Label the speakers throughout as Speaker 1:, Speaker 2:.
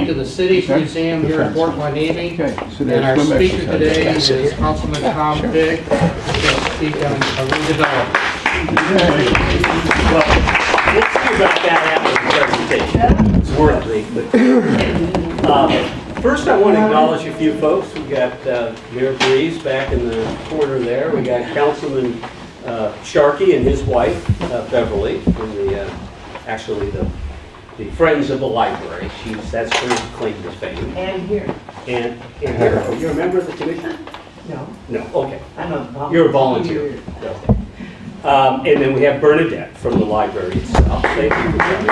Speaker 1: welcome to the City's Museum here in Port Hueneme. And our speaker today is Councilman Tom Figg, who's going to speak on redevelopment.
Speaker 2: Well, we'll see about that after the presentation. It's worth it. First, I want to acknowledge a few folks. We got Mayor Breeze back in the corner there. We got Councilman Sharkey and his wife, Beverly, from actually the Friends of the Library. That's her claim to fame.
Speaker 3: And here.
Speaker 2: And here. Are you a member of the commission?
Speaker 3: No.
Speaker 2: No, okay.
Speaker 3: I'm a volunteer.
Speaker 2: You're a volunteer. Okay. And then we have Bernadette from the library itself. Thank you for coming.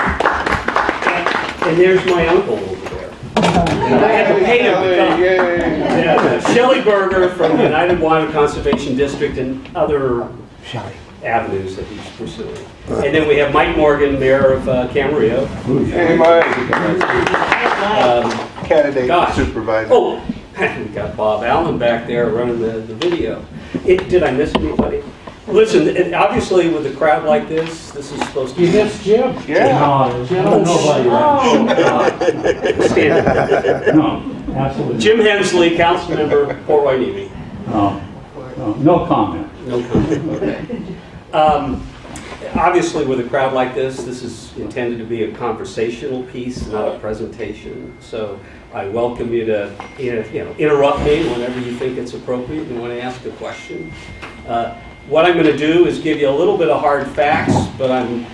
Speaker 2: And there's my uncle over there. And I had to pay him to come. Yeah, Shelley Berger from the United Water Conservation District and other avenues that he's pursuing. And then we have Mike Morgan, Mayor of Camarillo.
Speaker 4: Hey, Mike. Candidate supervisor.
Speaker 2: Oh, we got Bob Allen back there running the video. Did I miss anybody? Listen, obviously with a crowd like this is supposed to be...
Speaker 1: You missed Jim?
Speaker 4: Yeah.
Speaker 5: No, nobody.
Speaker 2: Stand up.
Speaker 5: No, absolutely.
Speaker 2: Jim Hensley, council member, Port Hueneme.
Speaker 5: No comment.
Speaker 2: No comment, okay. Obviously with a crowd like this is intended to be a conversational piece, not a presentation. So I welcome you to interrupt me whenever you think it's appropriate and want to ask a question. What I'm going to do is give you a little bit of hard facts, but I'm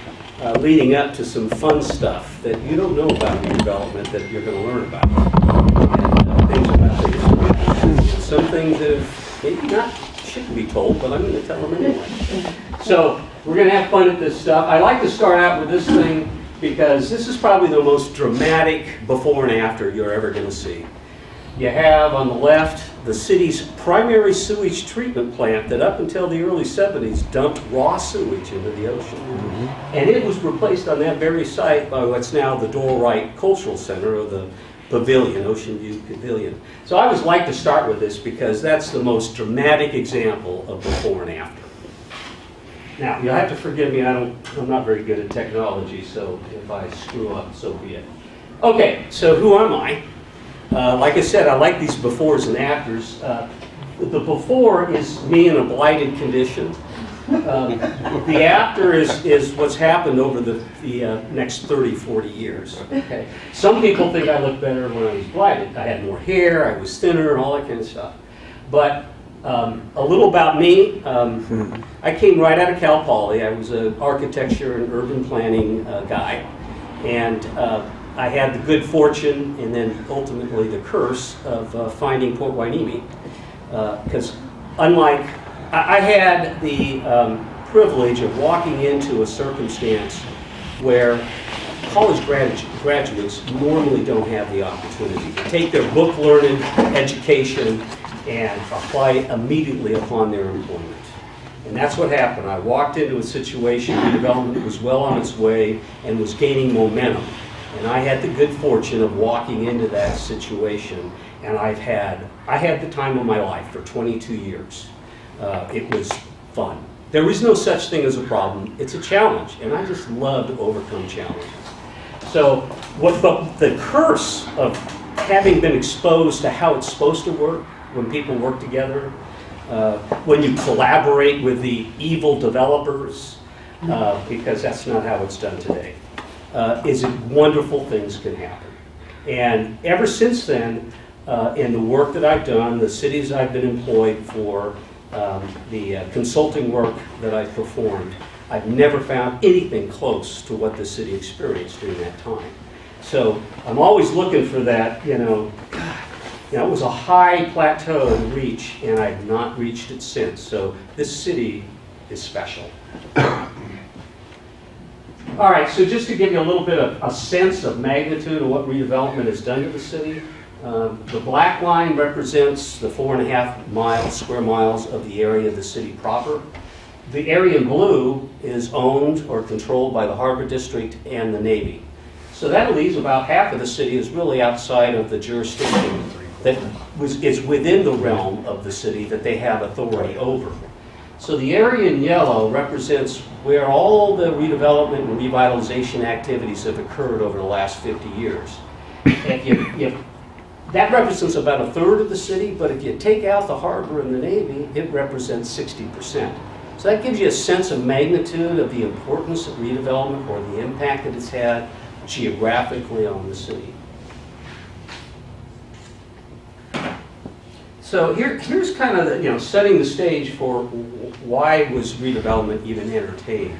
Speaker 2: leading up to some fun stuff that you don't know about redevelopment that you're going to learn about. And things about the history. Some things that maybe shouldn't be told, but I'm going to tell them anyway. So we're going to have fun at this stuff. I like to start out with this thing because this is probably the most dramatic before and after you're ever going to see. You have on the left the city's primary sewage treatment plant that up until the early 70s dumped raw sewage into the ocean. And it was replaced on that very site by what's now the Doral Wright Cultural Center, or the Pavilion, Ocean View Pavilion. So I always like to start with this because that's the most dramatic example of before and after. Now, you'll have to forgive me, I'm not very good at technology, so if I screw up, so be it. Okay, so who am I? Like I said, I like these befores and afters. The before is me in a blighted condition. The after is what's happened over the next 30, 40 years. Okay. Some people think I look better when I was blighted. I had more hair, I was thinner, and all that kind of stuff. But a little about me. I came right out of Cal Poly. I was an architecture and urban planning guy. And I had the good fortune and then ultimately the curse of finding Port Hueneme. Because unlike, I had the privilege of walking into a circumstance where college graduates normally don't have the opportunity to take their book-learned education and apply it immediately upon their employment. And that's what happened. I walked into a situation, redevelopment was well on its way and was gaining momentum. And I had the good fortune of walking into that situation, and I had the time of my life for 22 years. It was fun. There is no such thing as a problem. It's a challenge, and I just love to overcome challenges. So what the curse of having been exposed to how it's supposed to work when people work together, when you collaborate with the evil developers, because that's not how it's done today, is that wonderful things can happen. And ever since then, in the work that I've done, the cities I've been employed for, the consulting work that I've performed, I've never found anything close to what the city experienced during that time. So I'm always looking for that, it was a high plateau to reach, and I've not reached it since. So this city is special. All right, so just to give you a little bit of a sense of magnitude of what redevelopment has done to the city, the black line represents the 4.5 square miles of the area of the city proper. The area in blue is owned or controlled by the Harbor District and the Navy. So that leaves about half of the city is really outside of the jurisdiction that is within the realm of the city that they have authority over. So the area in yellow represents where all the redevelopment and revitalization activities have occurred over the last 50 years. That represents about a third of the city, but if you take out the harbor and the Navy, it represents 60%. So that gives you a sense of magnitude of the importance of redevelopment or the impact that it's had geographically on the city. So here's kind of the, setting the stage for why was redevelopment even entertained.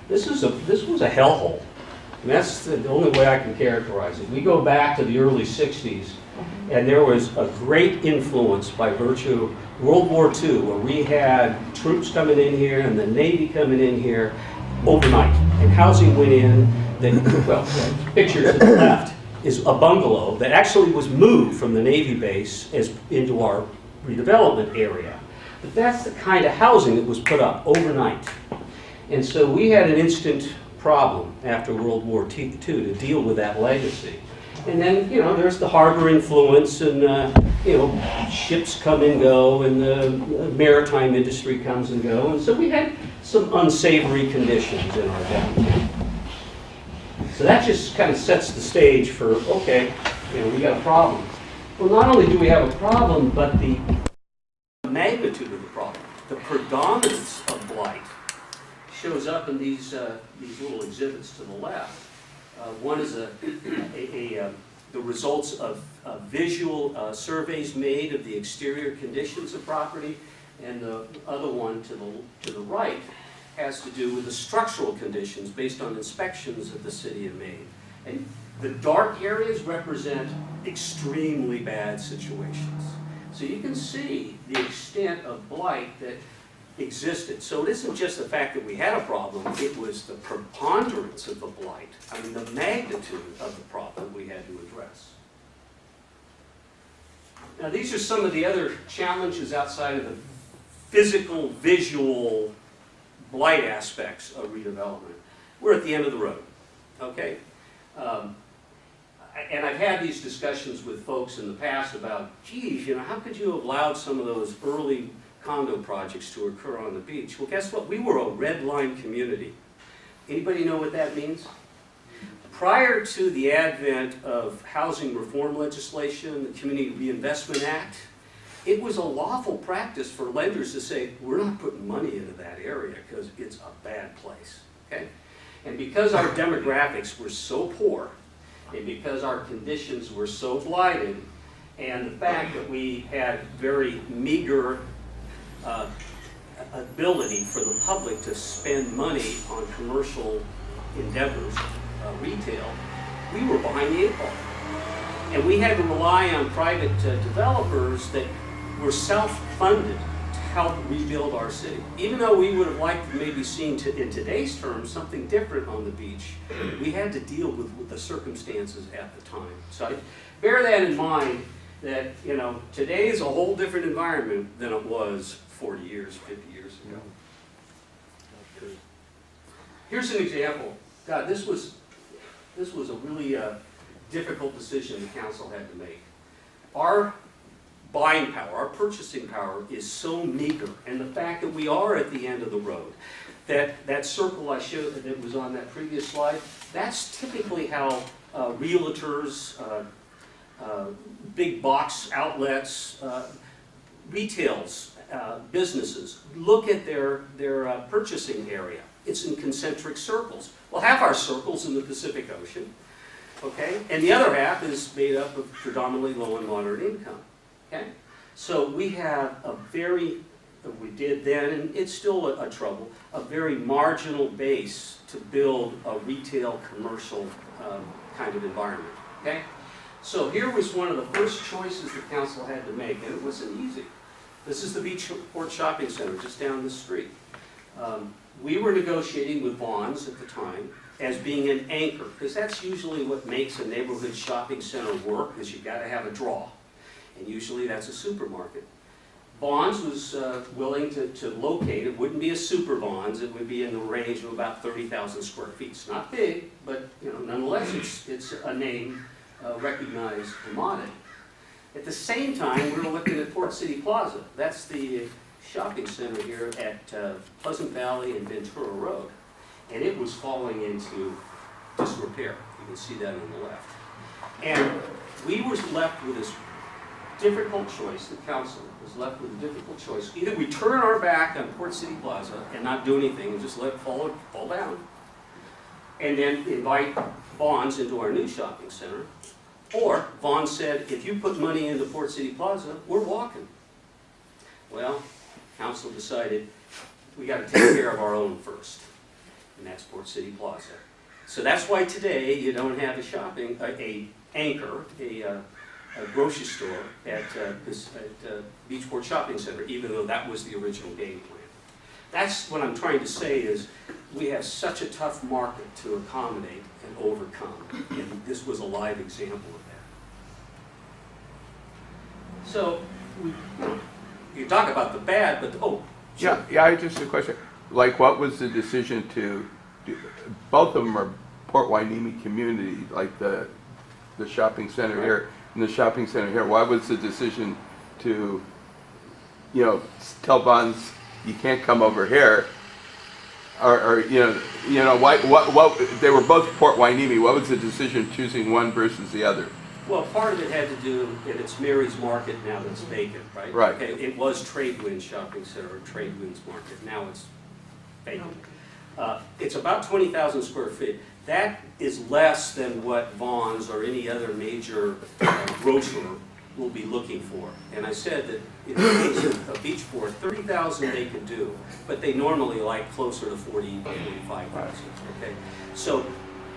Speaker 2: This was a hellhole. And that's the only way I can characterize it. We go back to the early 60s, and there was a great influence by virtue of World War II, where we had troops coming in here and the Navy coming in here overnight. And housing went in, picture to the left is a bungalow that actually was moved from the Navy base into our redevelopment area. But that's the kind of housing that was put up overnight. And so we had an instant problem after World War II to deal with that legacy. And then, there's the harbor influence and, ships come and go and the maritime industry comes and go. And so we had some unsavory conditions in our downtown. So that just kind of sets the stage for, okay, we got a problem. Well, not only do we have a problem, but the magnitude of the problem, the predominance of blight, shows up in these little exhibits to the left. One is the results of visual surveys made of the exterior conditions of property, and the other one to the right has to do with the structural conditions based on inspections that the city had made. And the dark areas represent extremely bad situations. So you can see the extent of blight that existed. So it isn't just the fact that we had a problem, it was the preponderance of the blight, the magnitude of the problem we had to address. Now these are some of the other challenges outside of the physical, visual blight aspects of redevelopment. We're at the end of the road, okay? And I've had these discussions with folks in the past about, geez, how could you have allowed some of those early condo projects to occur on the beach? Well, guess what? We were a red line community. Anybody know what that means? Prior to the advent of housing reform legislation, the Community Reinvestment Act, it was a lawful practice for lenders to say, we're not putting money into that area because it's a bad place, okay? And because our demographics were so poor, and because our conditions were so blighted, and the fact that we had very meager ability for the public to spend money on commercial endeavors, retail, we were behind the eight ball. And we had to rely on private developers that were self-funded to help rebuild our city. Even though we would have liked to maybe seen, in today's terms, something different on the beach, we had to deal with the circumstances at the time. So I bear that in mind, that today is a whole different environment than it was 40 years, 50 years ago. Here's an example. God, this was a really difficult decision the council had to make. Our buying power, our purchasing power is so meager, and the fact that we are at the end of the road, that circle I showed that was on that previous slide, that's typically how realtors, big box outlets, retails, businesses look at their purchasing area. It's in concentric circles. Well, half our circle's in the Pacific Ocean, okay? And the other half is made up of predominantly low and moderate income, okay? So we have we did then, and it's still a trouble, a very marginal base to build a retail, commercial kind of environment, okay? So here was one of the first choices the council had to make, and it wasn't easy. This is the Beachport Shopping Center just down the street. We were negotiating with Vaughn's at the time as being an anchor, because that's usually what makes a neighborhood shopping center work, is you've got to have a draw. And usually that's a supermarket. Vaughn's was willing to locate, it wouldn't be a super Vaughn's, it would be in the range of about 30,000 square feet. It's not big, but nonetheless it's a name recognized commodity. At the same time, we were looking at Port City Plaza. That's the shopping center here at Pleasant Valley and Ventura Road. And it was falling into disrepair. You can see that on the left. And we were left with this difficult choice, the council was left with a difficult choice. Either we turn our back on Port City Plaza and not do anything and just let it fall down, and then invite Vaughn's into our new shopping center, or Vaughn said, if you put money into Port City Plaza, we're walking. Well, council decided we got to take care of our own first, and that's Port City Plaza. So that's why today you don't have a anchor, a grocery store at Beachport Shopping Center, even though that was the original game plan. That's what I'm trying to say is we have such a tough market to accommodate and overcome, and this was a live example of that. So, you talk about the bad, but
Speaker 4: Yeah, I just a question. Like, what was the decision to do? Both of them are Port Hueneme community, like the shopping center here and the shopping center here. Why was the decision to, tell Vaughn's you can't come over here, or why? What? They were both Port Hueneme. What was the decision choosing one versus the other?
Speaker 2: well, part of it had to do, and it's Mary's Market now that's vacant, right?
Speaker 4: Right.
Speaker 2: Okay, it was Tradewinds Shopping Center, or Tradewinds Market, now it's vacant. It's about 20,000 square feet. That is less than what Vaughn's or any other major grocer will be looking for. And I said that in the case of Beachport, 30,000 they could do, but they normally like closer to 40, 45,000, okay? So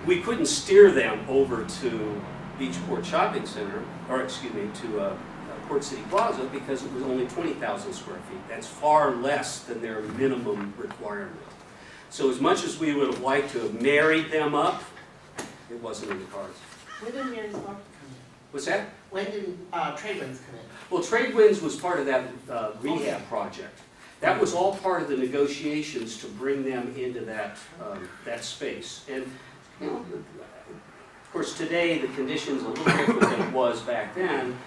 Speaker 2: we couldn't steer them over to Beachport Shopping Center, or excuse me, to Port City Plaza, because it was only 20,000 square feet. That's far less than their minimum requirement. So as much as we would have liked to have married them up, it wasn't in the cards.
Speaker 3: When did Mary's Market come in?
Speaker 2: What's that?
Speaker 3: When did Tradewinds come in?
Speaker 2: Well, Tradewinds was part of that rehab project. That was all part of the negotiations to bring them into that space. And of course, today the conditions are a little different than it was back then.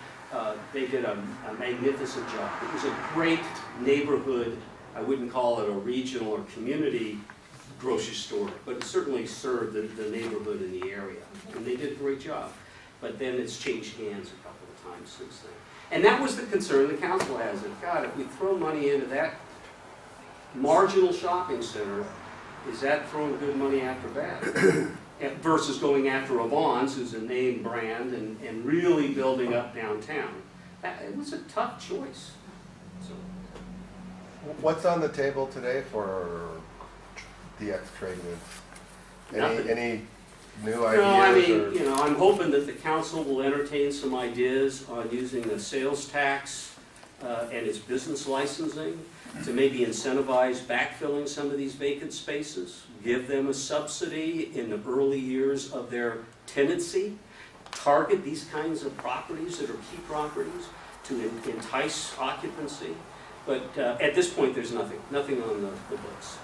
Speaker 2: They did a magnificent job. It was a great neighborhood. I wouldn't call it a regional or community grocery store, but it certainly served the neighborhood in the area. And they did a great job. But then it's changed hands a couple of times since then. And that was the concern the council has. That, God, if we throw money into that marginal shopping center, is that throwing good money after bad? Versus going after a Vaughn's, who's a name brand, and really building up downtown. It was a tough choice. So.
Speaker 6: What's on the table today for DX Tradewinds? Any new ideas?
Speaker 2: No, I mean, I'm hoping that the council will entertain some ideas on using the sales tax and its business licensing to maybe incentivize backfilling some of these vacant spaces, give them a subsidy in the early years of their tenancy, target these kinds of properties that are key properties to entice occupancy. But at this point, there's nothing on the books.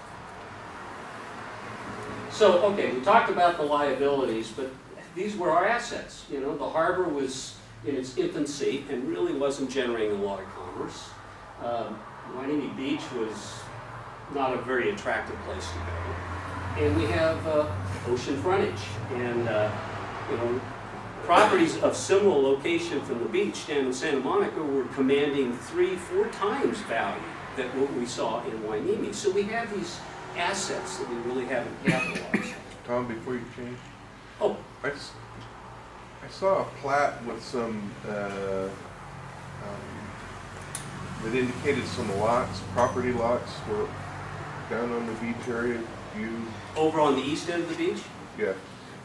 Speaker 2: So, okay, we talked about the liabilities, but these were our assets. The harbor was in its infancy and really wasn't generating a lot of commerce. Hueneme Beach was not a very attractive place to go. And we have ocean frontage. And, properties of similar location from the beach down in Santa Monica were commanding 3-4 times value than what we saw in Hueneme. So we have these assets that we really haven't capitalized.
Speaker 4: Tom, before you change.
Speaker 2: Oh.
Speaker 4: I saw a plat with some, that indicated some lots, property lots were down on the beach area.
Speaker 2: Over on the east end of the beach?
Speaker 4: Yeah.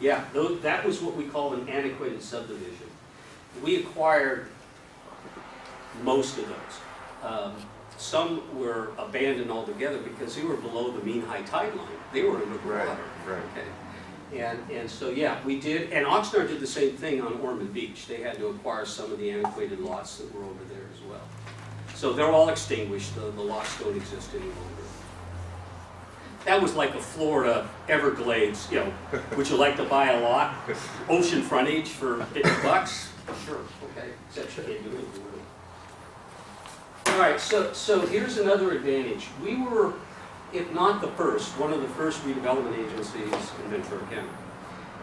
Speaker 2: Yeah, that was what we call an antiquated subdivision. We acquired most of those. Some were abandoned altogether because they were below the mean high tide line. They were in the water.
Speaker 4: Right.
Speaker 2: Okay. And so, yeah, we did. And Oxnard did the same thing on Ormond Beach. They had to acquire some of the antiquated lots that were over there as well. So they're all extinguished. The lots don't exist any longer. That was like a Florida Everglades, would you like to buy a lot? Ocean frontage for $50? Sure, okay, except you can't do it. All right, so here's another advantage. We were, if not the first, one of the first redevelopment agencies in Ventura County.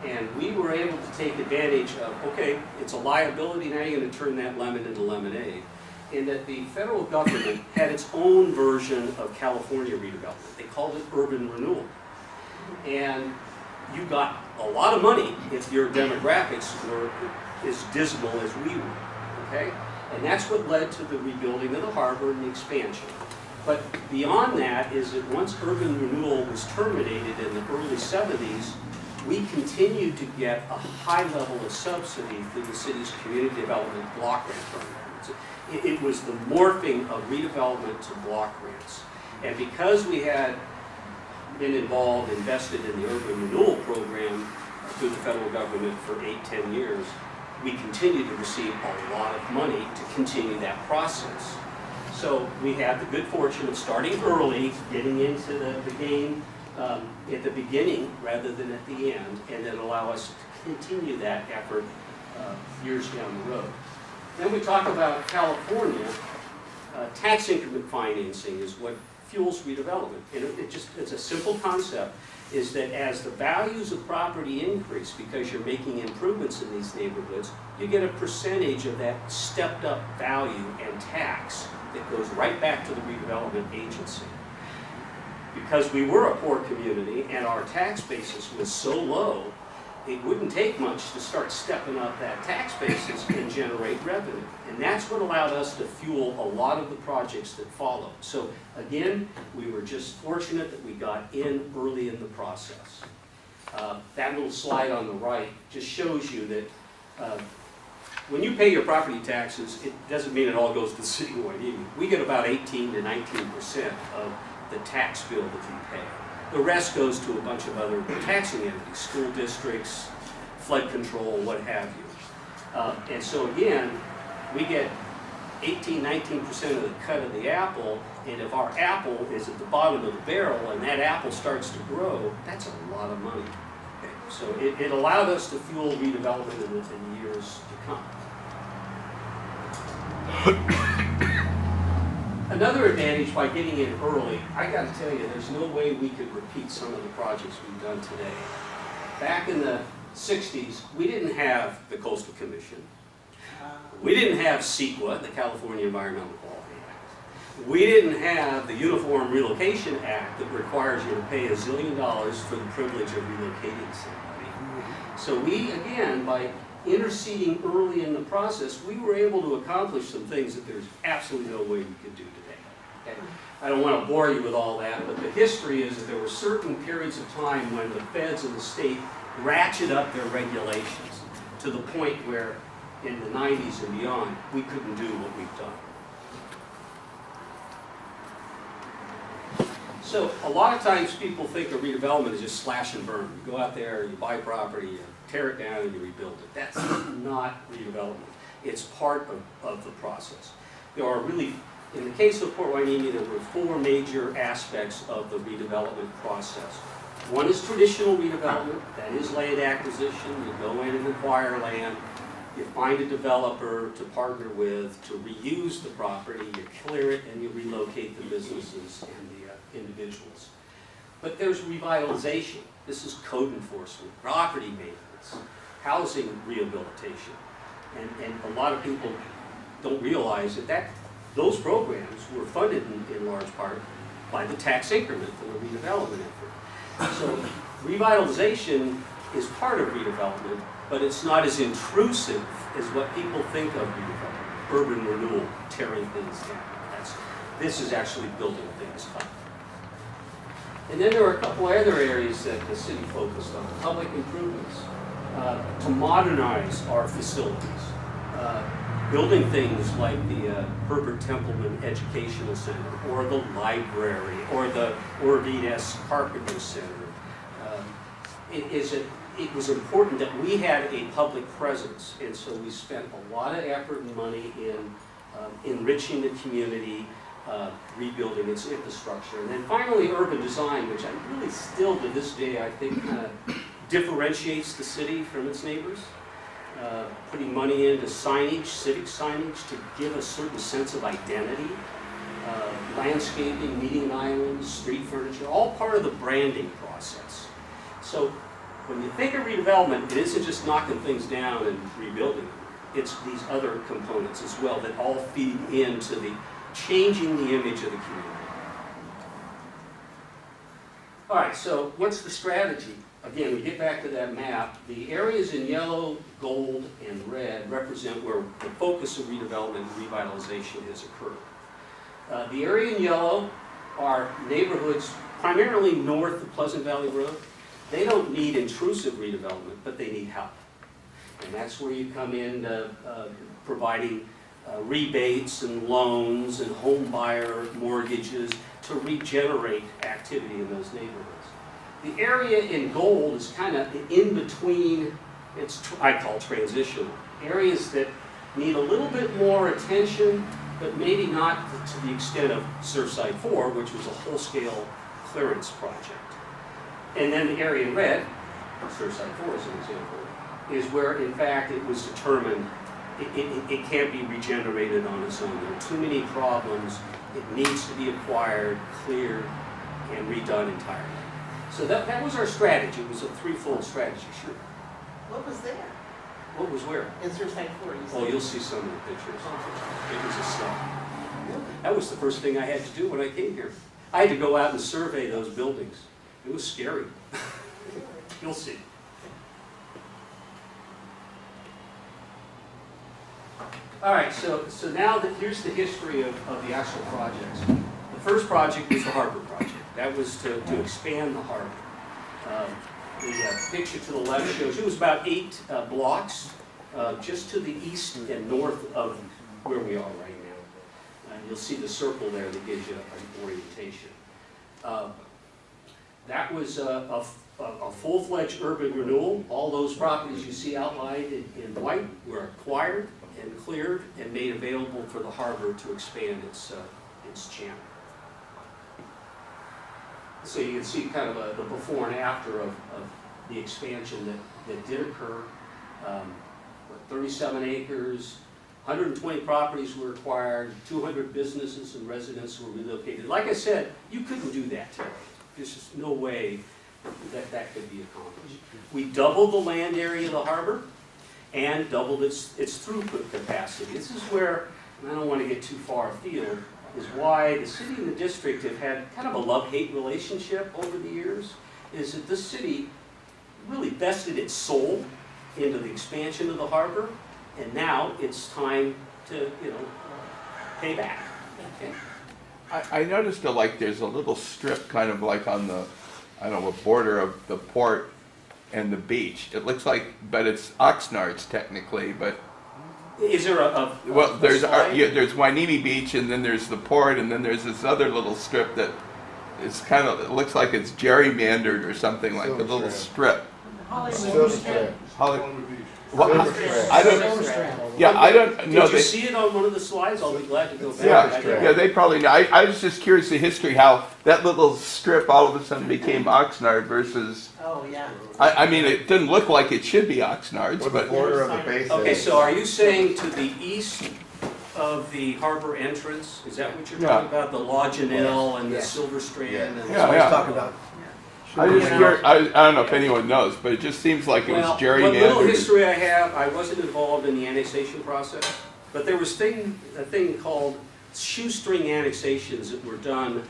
Speaker 2: And we were able to take advantage of, okay, it's a liability, now you're going to turn that lemon into lemonade. In that the federal government had its own version of California redevelopment. They called it urban renewal. And you got a lot of money if your demographics were as dismal as we were, okay? And that's what led to the rebuilding of the harbor and the expansion. But beyond that is that once urban renewal was terminated in the early 70s, we continued to get a high level of subsidy through the city's community development block grant program. It was the morphing of redevelopment to block grants. And because we had been involved, invested in the urban renewal program through the federal government for 8-10 years, we continued to receive a lot of money to continue that process. So we had the good fortune of starting early, getting into the game at the beginning rather than at the end, and then allow us to continue that effort years down the road. Then we talk about California. Tax increment financing is what fuels redevelopment. And it's a simple concept, is that as the values of property increase because you're making improvements in these neighborhoods, you get a percentage of that stepped up value and tax that goes right back to the redevelopment agency. Because we were a poor community and our tax basis was so low, it wouldn't take much to start stepping up that tax basis and generate revenue. And that's what allowed us to fuel a lot of the projects that followed. So again, we were just fortunate that we got in early in the process. That little slide on the right just shows you that when you pay your property taxes, it doesn't mean it all goes to the city of Wainimi. We get about 18 to 19% of the tax bill that you pay. The rest goes to a bunch of other taxing entities, school districts, flood control, what have you. And so again, we get 18, 19% of the cut of the apple, and if our apple is at the bottom of the barrel and that apple starts to grow, that's a lot of money. Okay. So it allowed us to fuel redevelopment in the years to come. Another advantage by getting in early, I got to tell you, there's no way we could repeat some of the projects we've done today. Back in the 60s, we didn't have the Coastal Commission. We didn't have CEQA, the California Environmental Quality Act. We didn't have the Uniform Relocation Act that requires you to pay $1 zillion for the privilege of relocating somebody. So we, again, by interceding early in the process, we were able to accomplish some things that there's absolutely no way we could do today. Okay? I don't want to bore you with all that, but the history is that there were certain periods of time when the feds and the state ratchet up their regulations to the point where in the 90s and beyond, we couldn't do what we've done. So a lot of times people think of redevelopment as just slash and burn. You go out there, you buy property, you tear it down and you rebuild it. That's not redevelopment. It's part of the process. There are really, in the case of Port Hueneme, there were 4 major aspects of the redevelopment process. One is traditional redevelopment, that is land acquisition. You go in and acquire land, you find a developer to partner with to reuse the property, you clear it, and you relocate the businesses and the individuals. But there's revitalization. This is code enforcement, property maintenance, housing rehabilitation. And a lot of people don't realize that those programs were funded in large part by the tax increment for the redevelopment effort. So revitalization is part of redevelopment, but it's not as intrusive as what people think of redevelopment. Urban renewal, tearing things down. This is actually building things up. And then there are a couple other areas that the city focused on. Public improvements, to modernize our facilities. Building things like the Herbert Templeman Educational Center, or the library, or the Orvides Carpenter Center. It was important that we had a public presence, and so we spent a lot of effort and money in enriching the community, rebuilding its infrastructure. And then finally, urban design, which I really still to this day I think kind of differentiates the city from its neighbors. Putting money into signage, civic signage, to give a certain sense of identity. Landscaping, meeting islands, street furniture, all part of the branding process. So when you think of redevelopment, it isn't just knocking things down and rebuilding them. It's these other components as well that all feed into the changing the image of the community. All right, so what's the strategy? Again, we get back to that map. The areas in yellow, gold, and red represent where the focus of redevelopment and revitalization has occurred. The area in yellow are neighborhoods primarily north of Pleasant Valley Road. They don't need intrusive redevelopment, but they need help. And that's where you come in providing rebates and loans and home buyer mortgages to regenerate activity in those neighborhoods. The area in gold is kind of in between, I call transitional. Areas that need a little bit more attention, but maybe not to the extent of Surfside 4, which was a whole-scale clearance project. And then the area in red, Surfside 4 as an example, is where in fact it was determined it can't be regenerated on its own. There are too many problems. It needs to be acquired, cleared, and redone entirely. So that was our strategy. It was a threefold strategy, sure.
Speaker 3: What was there?
Speaker 2: What was where?
Speaker 3: In Surfside 4, you said?
Speaker 2: Oh, you'll see some of the pictures. It was a stuff. That was the first thing I had to do when I came here. I had to go out and survey those buildings. It was scary. You'll see. All right, so now here's the history of the actual projects. The first project was the harbor project. That was to expand the harbor. The picture to the left shows it was about 8 blocks just to the east and north of where we are right now. You'll see the circle there that gives you an orientation. That was a full-fledged urban renewal. All those properties you see outlined in white were acquired and cleared and made available for the harbor to expand its channel. So you can see kind of the before and after of the expansion that did occur. 37 acres, 120 properties were acquired, 200 businesses and residents were relocated. Like I said, you couldn't do that today. There's just no way that could be accomplished. We doubled the land area of the harbor and doubled its throughput capacity. This is where, and I don't want to get too far afield, is why the city and the district have had kind of a love-hate relationship over the years, is that this city really vested its soul into the expansion of the harbor, and now it's time to, pay back. Okay.
Speaker 4: I noticed there's a little strip kind of like on the, border of the port and the beach. It looks like, but it's Oxnard's technically, but.
Speaker 2: Is there
Speaker 4: Well, there's
Speaker 2: slide?
Speaker 4: there's Wainimi Beach, and then there's the port, and then there's this other little strip that is kind of, it looks like it's gerrymandered or something, like a little strip.
Speaker 6: Silver Strand.
Speaker 4: What?
Speaker 6: Silver Strand.
Speaker 4: I don't. Yeah, I don't know.
Speaker 2: Did you see it on one of the slides? I'll be glad to go back.
Speaker 4: Yeah, they probably know. I was just curious the history, how that little strip all of a sudden became Oxnard versus.
Speaker 3: Oh, yeah.
Speaker 4: I mean, it didn't look like it should be Oxnard's,
Speaker 6: Where the
Speaker 4: but
Speaker 6: border of the base
Speaker 2: Okay,
Speaker 6: is.
Speaker 2: so are you saying to the east of the harbor entrance? Is that what you're talking about? The La Janelle and the Silver Strand?
Speaker 6: Yeah.
Speaker 2: And
Speaker 4: Yeah.
Speaker 7: Talking about.
Speaker 4: I just curious, I don't know if anyone knows, but it just seems like it was
Speaker 2: Well, what little
Speaker 4: gerrymandered.
Speaker 2: history I have, I wasn't involved in the annexation process, but there was a thing called shoestring annexations that were done.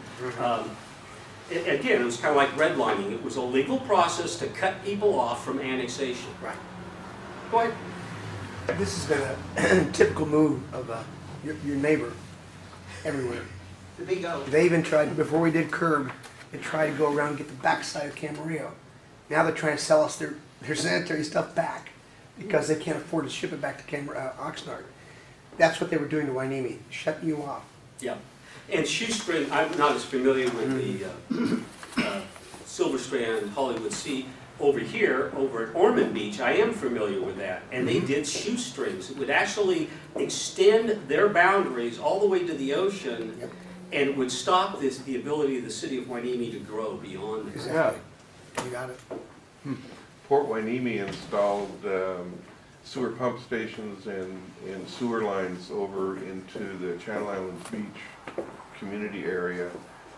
Speaker 2: Again, it was kind of like redlining. It was a legal process to cut people off from annexation.
Speaker 7: Right.
Speaker 2: Go ahead.
Speaker 7: This has been a typical move of your neighbor everywhere.
Speaker 3: The big O.
Speaker 7: They even tried, before we did curb, they tried to go around and get the backside of Camarillo. Now they're trying to sell us their sanitary stuff back because they can't afford to ship it back to Oxnard. That's what they were doing to Wainimi, shutting you off.
Speaker 2: Yeah. And shoestring, I'm not as familiar with the Silver Strand and Hollywood Sea. Over here, over at Ormond Beach, I am familiar with that. And they did shoestrings. It would actually extend their boundaries all the way to the ocean.
Speaker 7: Yep.
Speaker 2: And it would stop the ability of the city of Hueneme to grow beyond that.
Speaker 7: Exactly. You got it.
Speaker 8: Port Hueneme installed sewer pump stations and sewer lines over into the Channel Islands Beach community area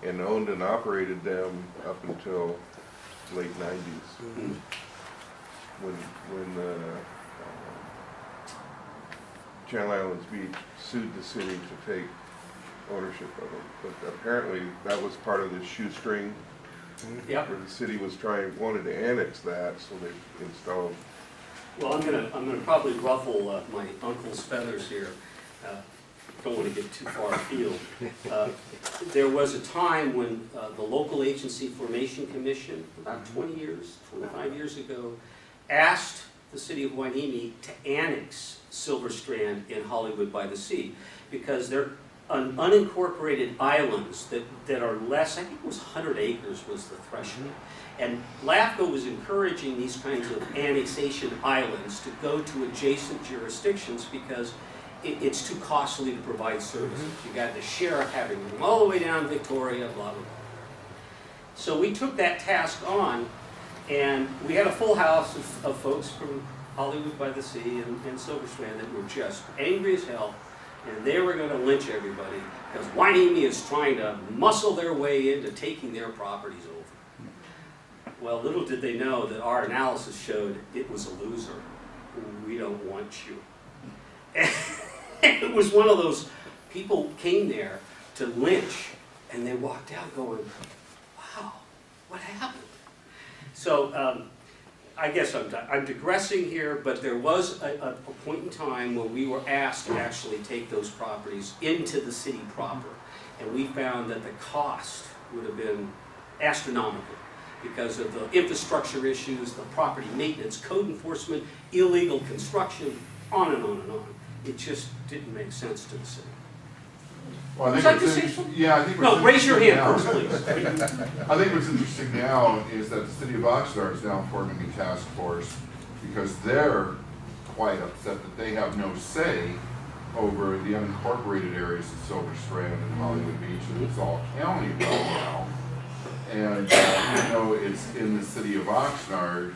Speaker 8: and owned and operated them up until late 90s. when Channel Islands Beach sued the city to take ownership of it. But apparently that was part of the shoestring
Speaker 2: Yep.
Speaker 8: where the city was wanted to annex that, so they installed.
Speaker 2: Well, I'm gonna probably ruffle my uncle's feathers here. Don't want to get too far afield. There was a time when the Local Agency Formation Commission, about 20 years, 25 years ago, asked the city of Hueneme to annex Silver Strand in Hollywood by the Sea, because they're unincorporated islands that are less, I think it was 100 acres was the threshold. And LAFCO was encouraging these kinds of annexation islands to go to adjacent jurisdictions because it's too costly to provide services. You got the sheriff having to go all the way down Victoria, blah, blah, blah. So we took that task on, and we had a full house of folks from Hollywood by the Sea and Silver Strand that were just angry as hell, and they were going to lynch everybody because Hueneme is trying to muscle their way into taking their properties over. Well, little did they know that our analysis showed it was a loser. We don't want you. And it was one of those, people came there to lynch, and they walked out going, wow, what happened? So I guess I'm digressing here, but there was a point in time where we were asked to actually take those properties into the city proper, and we found that the cost would have been astronomical because of the infrastructure issues, the property maintenance, code enforcement, illegal construction, on and on and on. It just didn't make sense to the city.
Speaker 6: Well, I
Speaker 2: Would
Speaker 6: think
Speaker 2: you
Speaker 6: what's
Speaker 2: like to say
Speaker 6: in-
Speaker 2: something?
Speaker 6: Yeah, I think.
Speaker 2: No,
Speaker 6: what's
Speaker 2: raise your hand
Speaker 6: interesting
Speaker 2: first,
Speaker 6: now-
Speaker 2: please.
Speaker 6: I think what's interesting now is that the city of Oxnard is now forming a task force because they're quite upset that they have no say over the unincorporated areas of Silver Strand and Hollywood Beach, and it's all county right now. And, you know, it's in the city of Oxnard,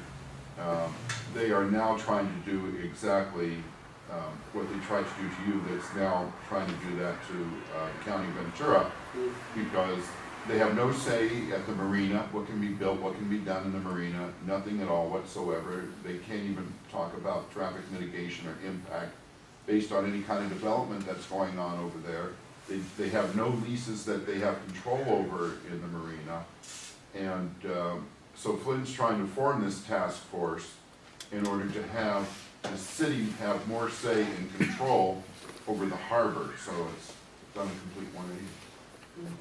Speaker 6: they are now trying to do exactly what they tried to do to you, that's now trying to do that to County Ventura, because they have no say at the marina, what can be built, what can be done in the marina, nothing at all whatsoever. They can't even talk about traffic mitigation or impact based on any kind of development that's going on over there. They have no leases that they have control over in the marina. And so Flynn's trying to form this task force in order to have the city have more say and control over the harbor. So it's done a complete 180.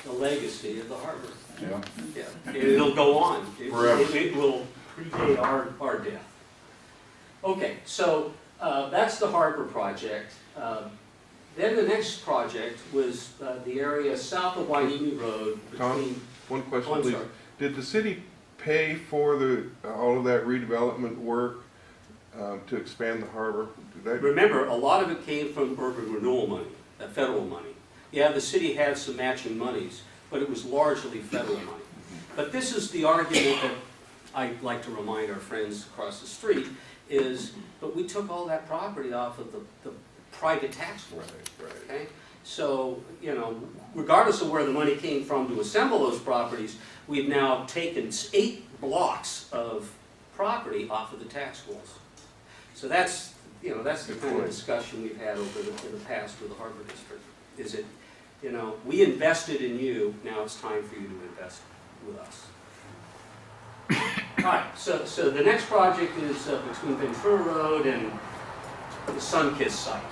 Speaker 2: The legacy of the harbor.
Speaker 6: Yeah.
Speaker 2: Yeah, it'll go on.
Speaker 6: Forever.
Speaker 2: It will predate our death. Okay, so that's the harbor project. Then the next project was the area south of Hueneme Road
Speaker 8: Tom,
Speaker 2: between.
Speaker 8: one question,
Speaker 2: Oh, I'm
Speaker 8: please.
Speaker 2: sorry.
Speaker 8: Did the city pay for all of that redevelopment work to expand the harbor? Did that-
Speaker 2: Remember, a lot of it came from urban renewal money, federal money. Yeah, the city had some matching monies, but it was largely federal money. But this is the argument that I like to remind our friends across the street is, but we took all that property off of the private tax roll.
Speaker 8: Right.
Speaker 2: Okay? So, you know, regardless of where the money came from to assemble those properties, we've now taken 8 blocks of property off of the tax rolls. So that's, you know, that's the kind of discussion we've had over in the past with the Harbor District. Is it, you know, we invested in you, now it's time for you to invest with us. All right, so the next project is between Ventura Road and the Sunkist site.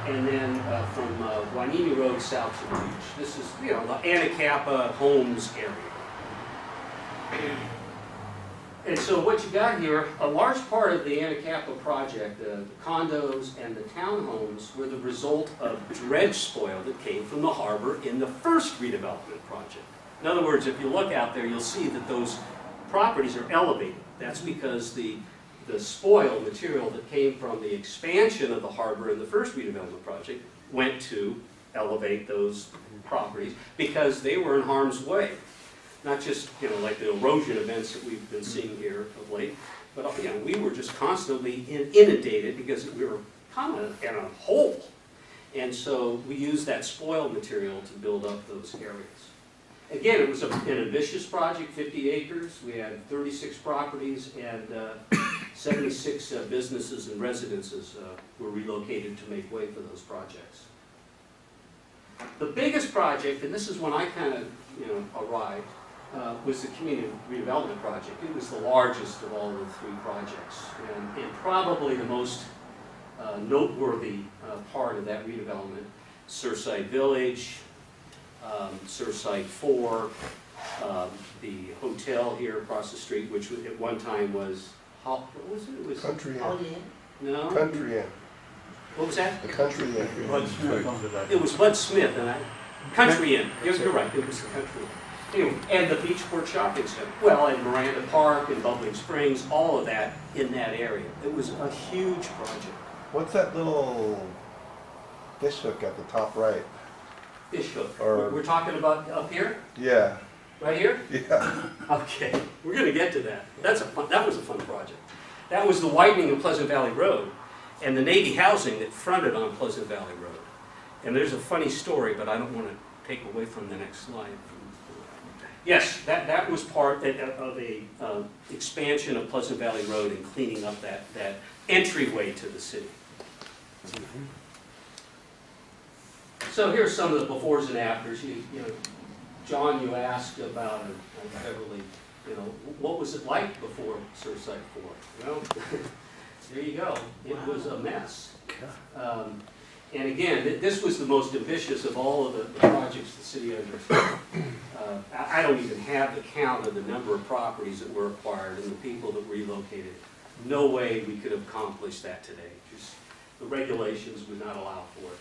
Speaker 2: And then from Hueneme Road south to the beach. This is, you know, the Anacapa Homes area. And so what you got here, a large part of the Anacapa project, the condos and the townhomes were the result of dredge spoil that came from the harbor in the first redevelopment project. In other words, if you look out there, you'll see that those properties are elevated. That's because the spoil material that came from the expansion of the harbor in the first redevelopment project went to elevate those properties because they were in harm's way. Not just, you know, like the erosion events that we've been seeing here of late, but, you know, we were just constantly inundated because we were kind of in a hole. And so we used that spoil material to build up those areas. Again, it was an ambitious project, 50 acres. We had 36 properties and 76 businesses and residences were relocated to make way for those projects. The biggest project, and this is when I kind of arrived, was the community redevelopment project. It was the largest of all the 3 projects, and probably the most noteworthy part of that redevelopment. Surfside Village, Surfside 4, the hotel here across the street, which at one time was, what was it? It was
Speaker 9: Country Inn.
Speaker 3: Oh, yeah.
Speaker 2: No?
Speaker 9: Country Inn.
Speaker 2: What was that?
Speaker 9: The Country Inn.
Speaker 2: It was Bud Smith, and Country Inn. You're right, it was the Country Inn. Anyway, and the Beachport Shopping Center. Well, and Miranda Park and Bubbling Springs, all of that in that area. It was a huge project.
Speaker 9: What's that little fish hook at the top right?
Speaker 2: Fish Hook.
Speaker 9: Or-
Speaker 2: We're talking about up here?
Speaker 9: Yeah,
Speaker 2: Right here?
Speaker 9: yeah.
Speaker 2: Okay, we're gonna get to that. That was a fun project. That was the widening of Pleasant Valley Road and the Navy housing that fronted on Pleasant Valley Road. And there's a funny story, but I don't want to take away from the next slide. Yes, that was part of a expansion of Pleasant Valley Road and cleaning up that entryway to the city. So here's some of the befores and afters. John, you asked about Beverly, what was it like before Surfside 4? Well, there you go. It was a mess. And again, this was the most ambitious of all of the projects the city undertook. I don't even have the count of the number of properties that were acquired and the people that relocated. No way we could have accomplished that today. Just the regulations would not allow for it.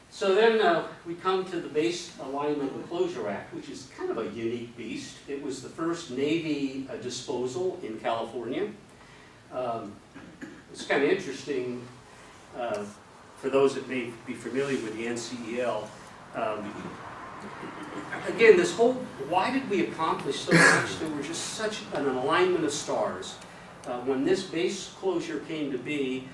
Speaker 2: So then we come to the Base Alignment and Closure Act, which is kind of a unique beast. It was the first Navy disposal in California. It's kind of interesting for those that may be familiar with the NCEL. Again, this whole, why did we accomplish so much? There was just such an alignment of stars. When this base closure came to be,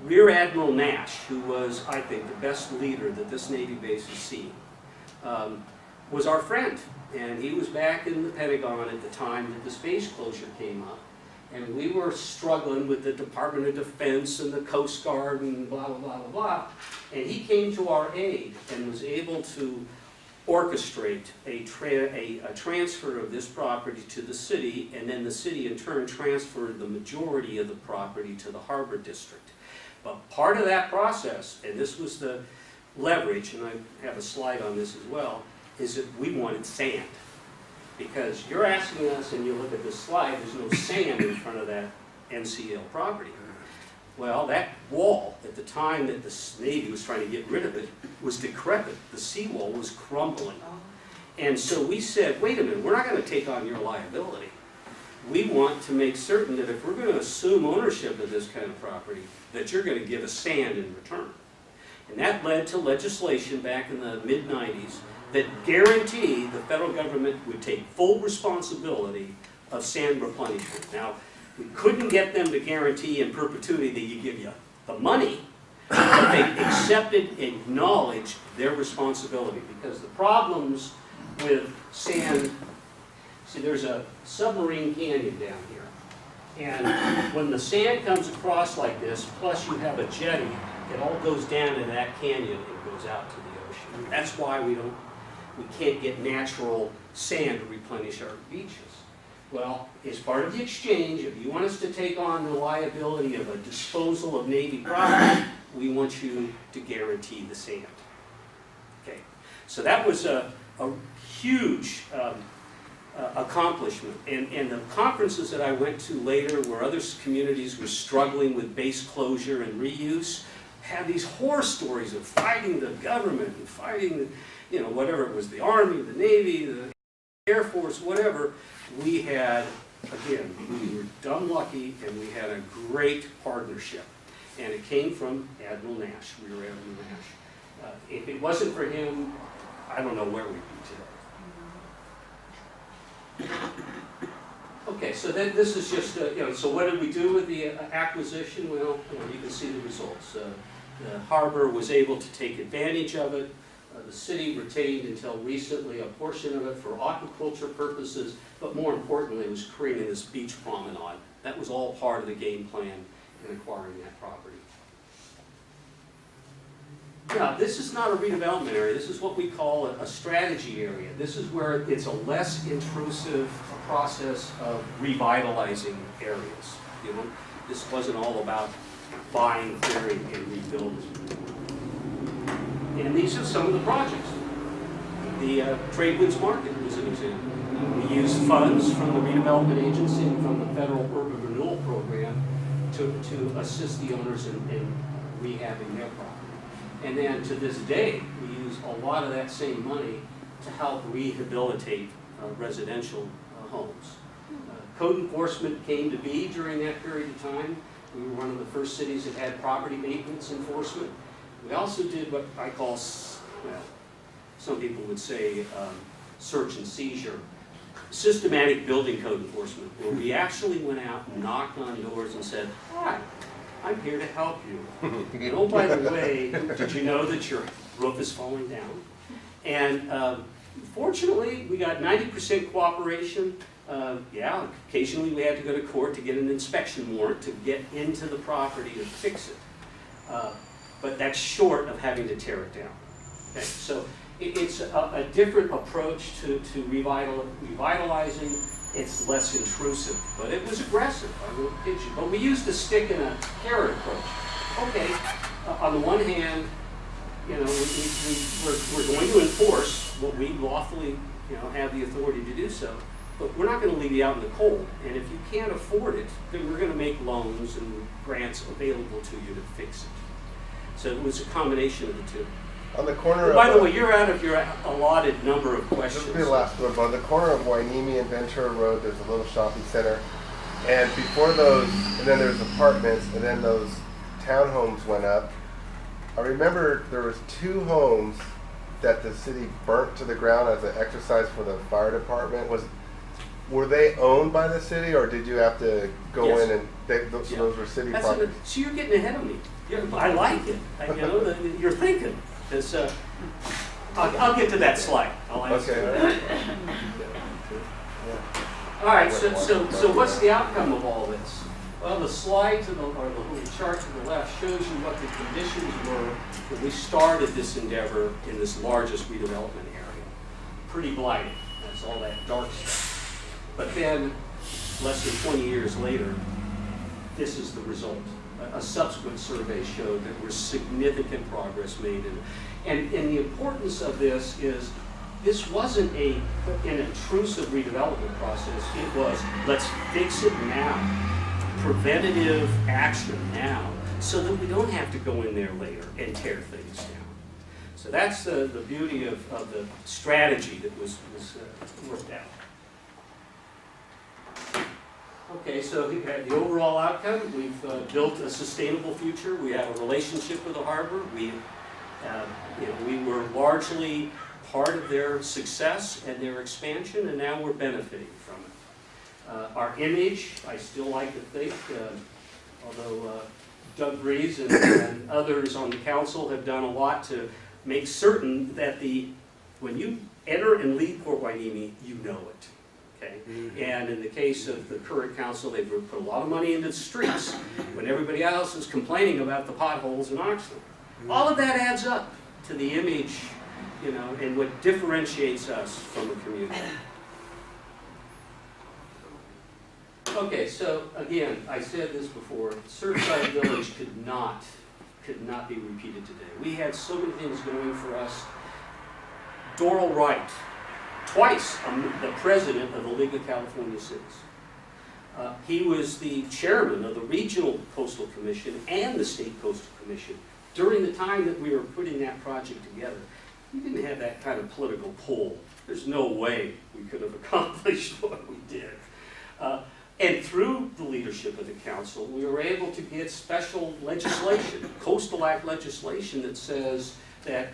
Speaker 2: Rear Admiral Nash, who was, I think, the best leader that this Navy base has seen, was our friend. And he was back in the Pentagon at the time that the space closure came up. And we were struggling with the Department of Defense and the Coast Guard and blah, blah, blah, blah, blah. And he came to our aid and was able to orchestrate a transfer of this property to the city, and then the city in turn transferred the majority of the property to the Harbor District. But part of that process, and this was the leverage, and I have a slide on this as well, is that we wanted sand. Because you're asking us, and you look at this slide, there's no sand in front of that NCL property. Well, that wall, at the time that the Navy was trying to get rid of it, was decrepit. The seawall was crumbling. And so we said, wait a minute, we're not going to take on your liability. We want to make certain that if we're going to assume ownership of this kind of property, that you're going to give us sand in return. And that led to legislation back in the mid-90s that guaranteed the federal government would take full responsibility of sand replenishment. Now, we couldn't get them to guarantee in perpetuity that you give you the money, but they accepted and acknowledged their responsibility, because the problems with sand, see, there's a submarine canyon down here. And when the sand comes across like this, plus you have a jetty, it all goes down in that canyon and goes out to the ocean. That's why we can't get natural sand to replenish our beaches. Well, as part of the exchange, if you want us to take on the liability of a disposal of Navy property, we want you to guarantee the sand. Okay, so that was a huge accomplishment. And the conferences that I went to later, where other communities were struggling with base closure and reuse, had these horror stories of fighting the government and fighting, whatever it was, the Army, the Navy, the Air Force, whatever. We had, again, we were dumb lucky, and we had a great partnership. And it came from Admiral Nash, Rear Admiral Nash. If it wasn't for him, I don't know where we'd be today. Okay, so then this is just, so what did we do with the acquisition? Well, you can see the results. The harbor was able to take advantage of it. The city retained until recently a portion of it for aquaculture purposes, but more importantly, it was creating this beach promenade. That was all part of the game plan in acquiring that property. Now, this is not a redevelopment area. This is what we call a strategy area. This is where it's a less intrusive process of revitalizing areas. You know, this wasn't all about buying, clearing, and rebuilding. And these are some of the projects. The Trade Winds Market was an example. We used funds from the Redevelopment Agency and from the Federal Urban Renewal Program to assist the owners in rehabbing their property. And then to this day, we use a lot of that same money to help rehabilitate residential homes. Code enforcement came to be during that period of time. We were one of the first cities that had property maintenance enforcement. We also did what I call, well, some people would say search and seizure, systematic building code enforcement, where we actually went out and knocked on doors and said, hi, I'm here to help you. And oh, by the way, did you know that your roof is falling down? And fortunately, we got 90% cooperation. Yeah, occasionally we had to go to court to get an inspection warrant to get into the property to fix it. But that's short of having to tear it down. Okay, so it's a different approach to revitalizing. It's less intrusive, but it was aggressive. I won't kid you. But we used a stick and a carrot approach. Okay, on the one hand, you know, we're going to enforce what we lawfully, you know, have the authority to do so. But we're not going to leave you out in the cold. And if you can't afford it, then we're going to make loans and grants available to you to fix it. So it was a combination of the two.
Speaker 9: On the corner
Speaker 2: By
Speaker 9: of...
Speaker 2: the way, you're out of your allotted number of questions.
Speaker 9: This will be the last one, but on the corner of Wainimi and Ventura Road, there's a little shopping center. And before those, and then there's apartments, and then those townhomes went up. I remember there was 2 homes that the city burnt to the ground as an exercise for the fire department. Were they owned by the city, or did you have to go
Speaker 2: Yes.
Speaker 9: in and those were city
Speaker 2: That's
Speaker 9: properties?
Speaker 2: so you're getting ahead of me. I like it. You know, you're thinking. It's, I'll get to that slide. I'll answer.
Speaker 9: Okay.
Speaker 2: All right. So what's the outcome of all this? Well, the slide to the, or the little chart to the left shows you what the conditions were when we started this endeavor in this largest redevelopment area. Pretty blighted. That's all that dark stuff. But then, less than 20 years later, this is the result. A subsequent survey showed that there was significant progress made in it. And the importance of this is, this wasn't an intrusive redevelopment process. It was, let's fix it now. Preventative action now, so that we don't have to go in there later and tear things down. So that's the beauty of the strategy that was worked out. Okay, so the overall outcome, we've built a sustainable future. We have a relationship with the harbor. We were largely part of their success and their expansion, and now we're benefiting from it. Our image, I still like to think, although Doug Breeze and others on the council have done a lot to make certain that when you enter and leave Port Hueneme, you know it. Okay. And in the case of the current council, they've put a lot of money into the streets when everybody else is complaining about the potholes in Oxnard. All of that adds up to the image, you know, and what differentiates us from the community. Okay, so again, I said this before, Surfside Village could not be repeated today. We had so many things going for us. Doral Wright, twice the president of the League of California Cities. He was the chairman of the Regional Coastal Commission and the State Coastal Commission during the time that we were putting that project together. We didn't have that kind of political pull. There's no way we could have accomplished what we did. And through the leadership of the council, we were able to get special legislation, Coastal Act legislation, that says that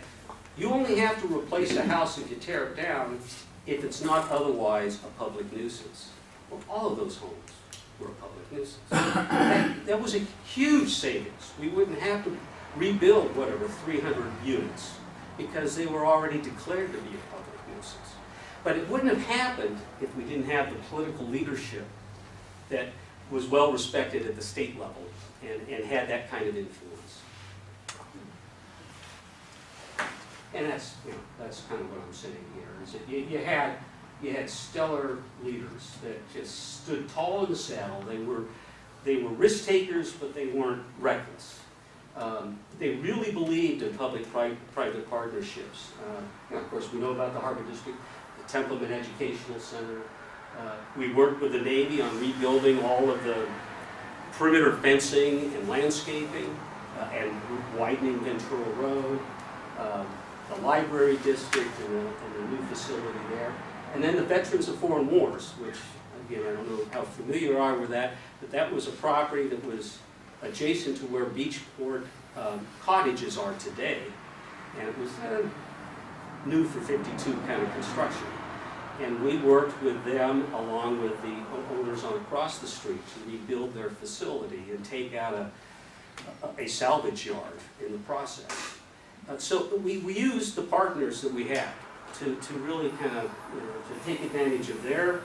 Speaker 2: you only have to replace a house if you tear it down if it's not otherwise a public nuisance. Well, all of those homes were a public nuisance. That was a huge savings. We wouldn't have to rebuild, 300 units. because they were already declared to be a public nuisance. But it wouldn't have happened if we didn't have the political leadership that was well respected at the state level and had that kind of influence. And that's, you know, that's kind of what I'm saying here, is that you had stellar leaders that just stood tall in the saddle. They were risk takers, but they weren't reckless. They really believed in public-private partnerships. And of course, we know about the Harbor District, the Templeman Educational Center. We worked with the Navy on rebuilding all of the perimeter fencing and landscaping and widening Ventura Road, the library district and the new facility there. And then the Veterans of Foreign Wars, which, again, I don't know how familiar you are with that, but that was a property that was adjacent to where Beachport cottages are today. And it was new for 52 kind of construction. And we worked with them along with the owners on across the street to rebuild their facility and take out a salvage yard in the process. So we used the partners that we had to really kind of, you know, to take advantage of their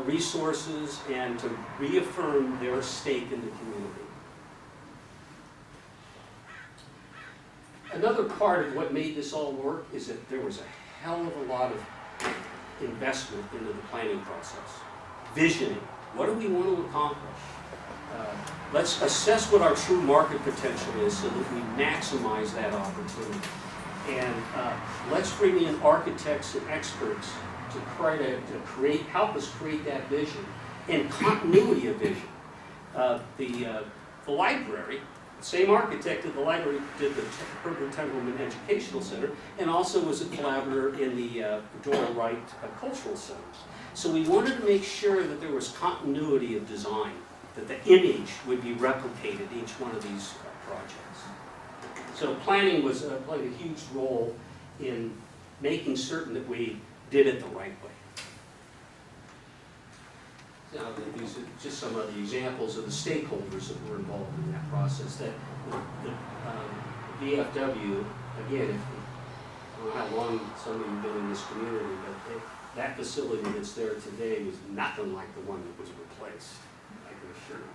Speaker 2: resources and to reaffirm their stake in the community. Another part of what made this all work is that there was a hell of a lot of investment into the planning process. Visioning. What do we want to accomplish? Let's assess what our true market potential is so that we maximize that opportunity. And let's bring in architects and experts to help us create that vision and continuity of vision. The library, the same architect at the library did the Herbert Templeman Educational Center and also was a collaborator in the Doyle Wright Cultural Centers. So we wanted to make sure that there was continuity of design, that the image would be replicated in each one of these projects. So planning was played a huge role in making certain that we did it the right way. Now, these are just some of the examples of the stakeholders that were involved in that process. That the VFW, again, I don't know how long some of you have been in this community, but that facility that's there today was nothing like the one that was replaced, I can assure you.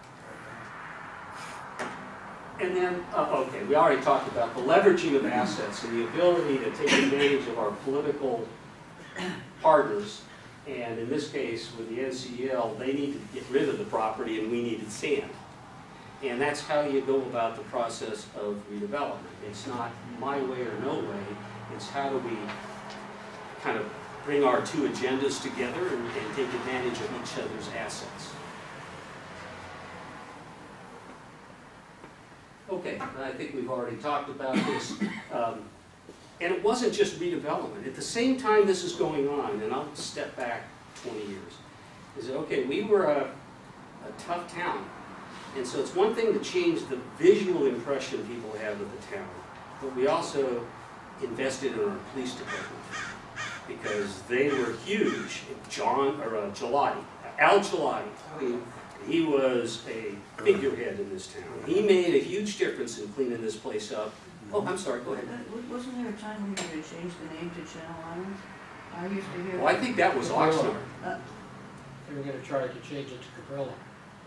Speaker 2: And then, okay, we already talked about the leveraging of assets and the ability to take advantage of our political partners. And in this case, with the NCL, they needed to get rid of the property and we needed sand. And that's how you go about the process of redevelopment. It's not my way or no way. It's how do we kind of bring our two agendas together and take advantage of each other's assets. Okay, I think we've already talked about this. And it wasn't just redevelopment. At the same time this is going on, and I'll step back 20 years, is that, okay, we were a tough town. And so it's one thing to change the visual impression people have of the town, but we also invested in our police department because they were huge. Al Gelati, he was a figurehead in this town. He made a huge difference in cleaning this place up. Oh, I'm sorry, go ahead.
Speaker 10: Wasn't there a time when you were going to change the name to Channel Islands? I used to hear.
Speaker 2: Well, I think that was Oxnard.
Speaker 1: They were gonna try to change it to Cabrillo.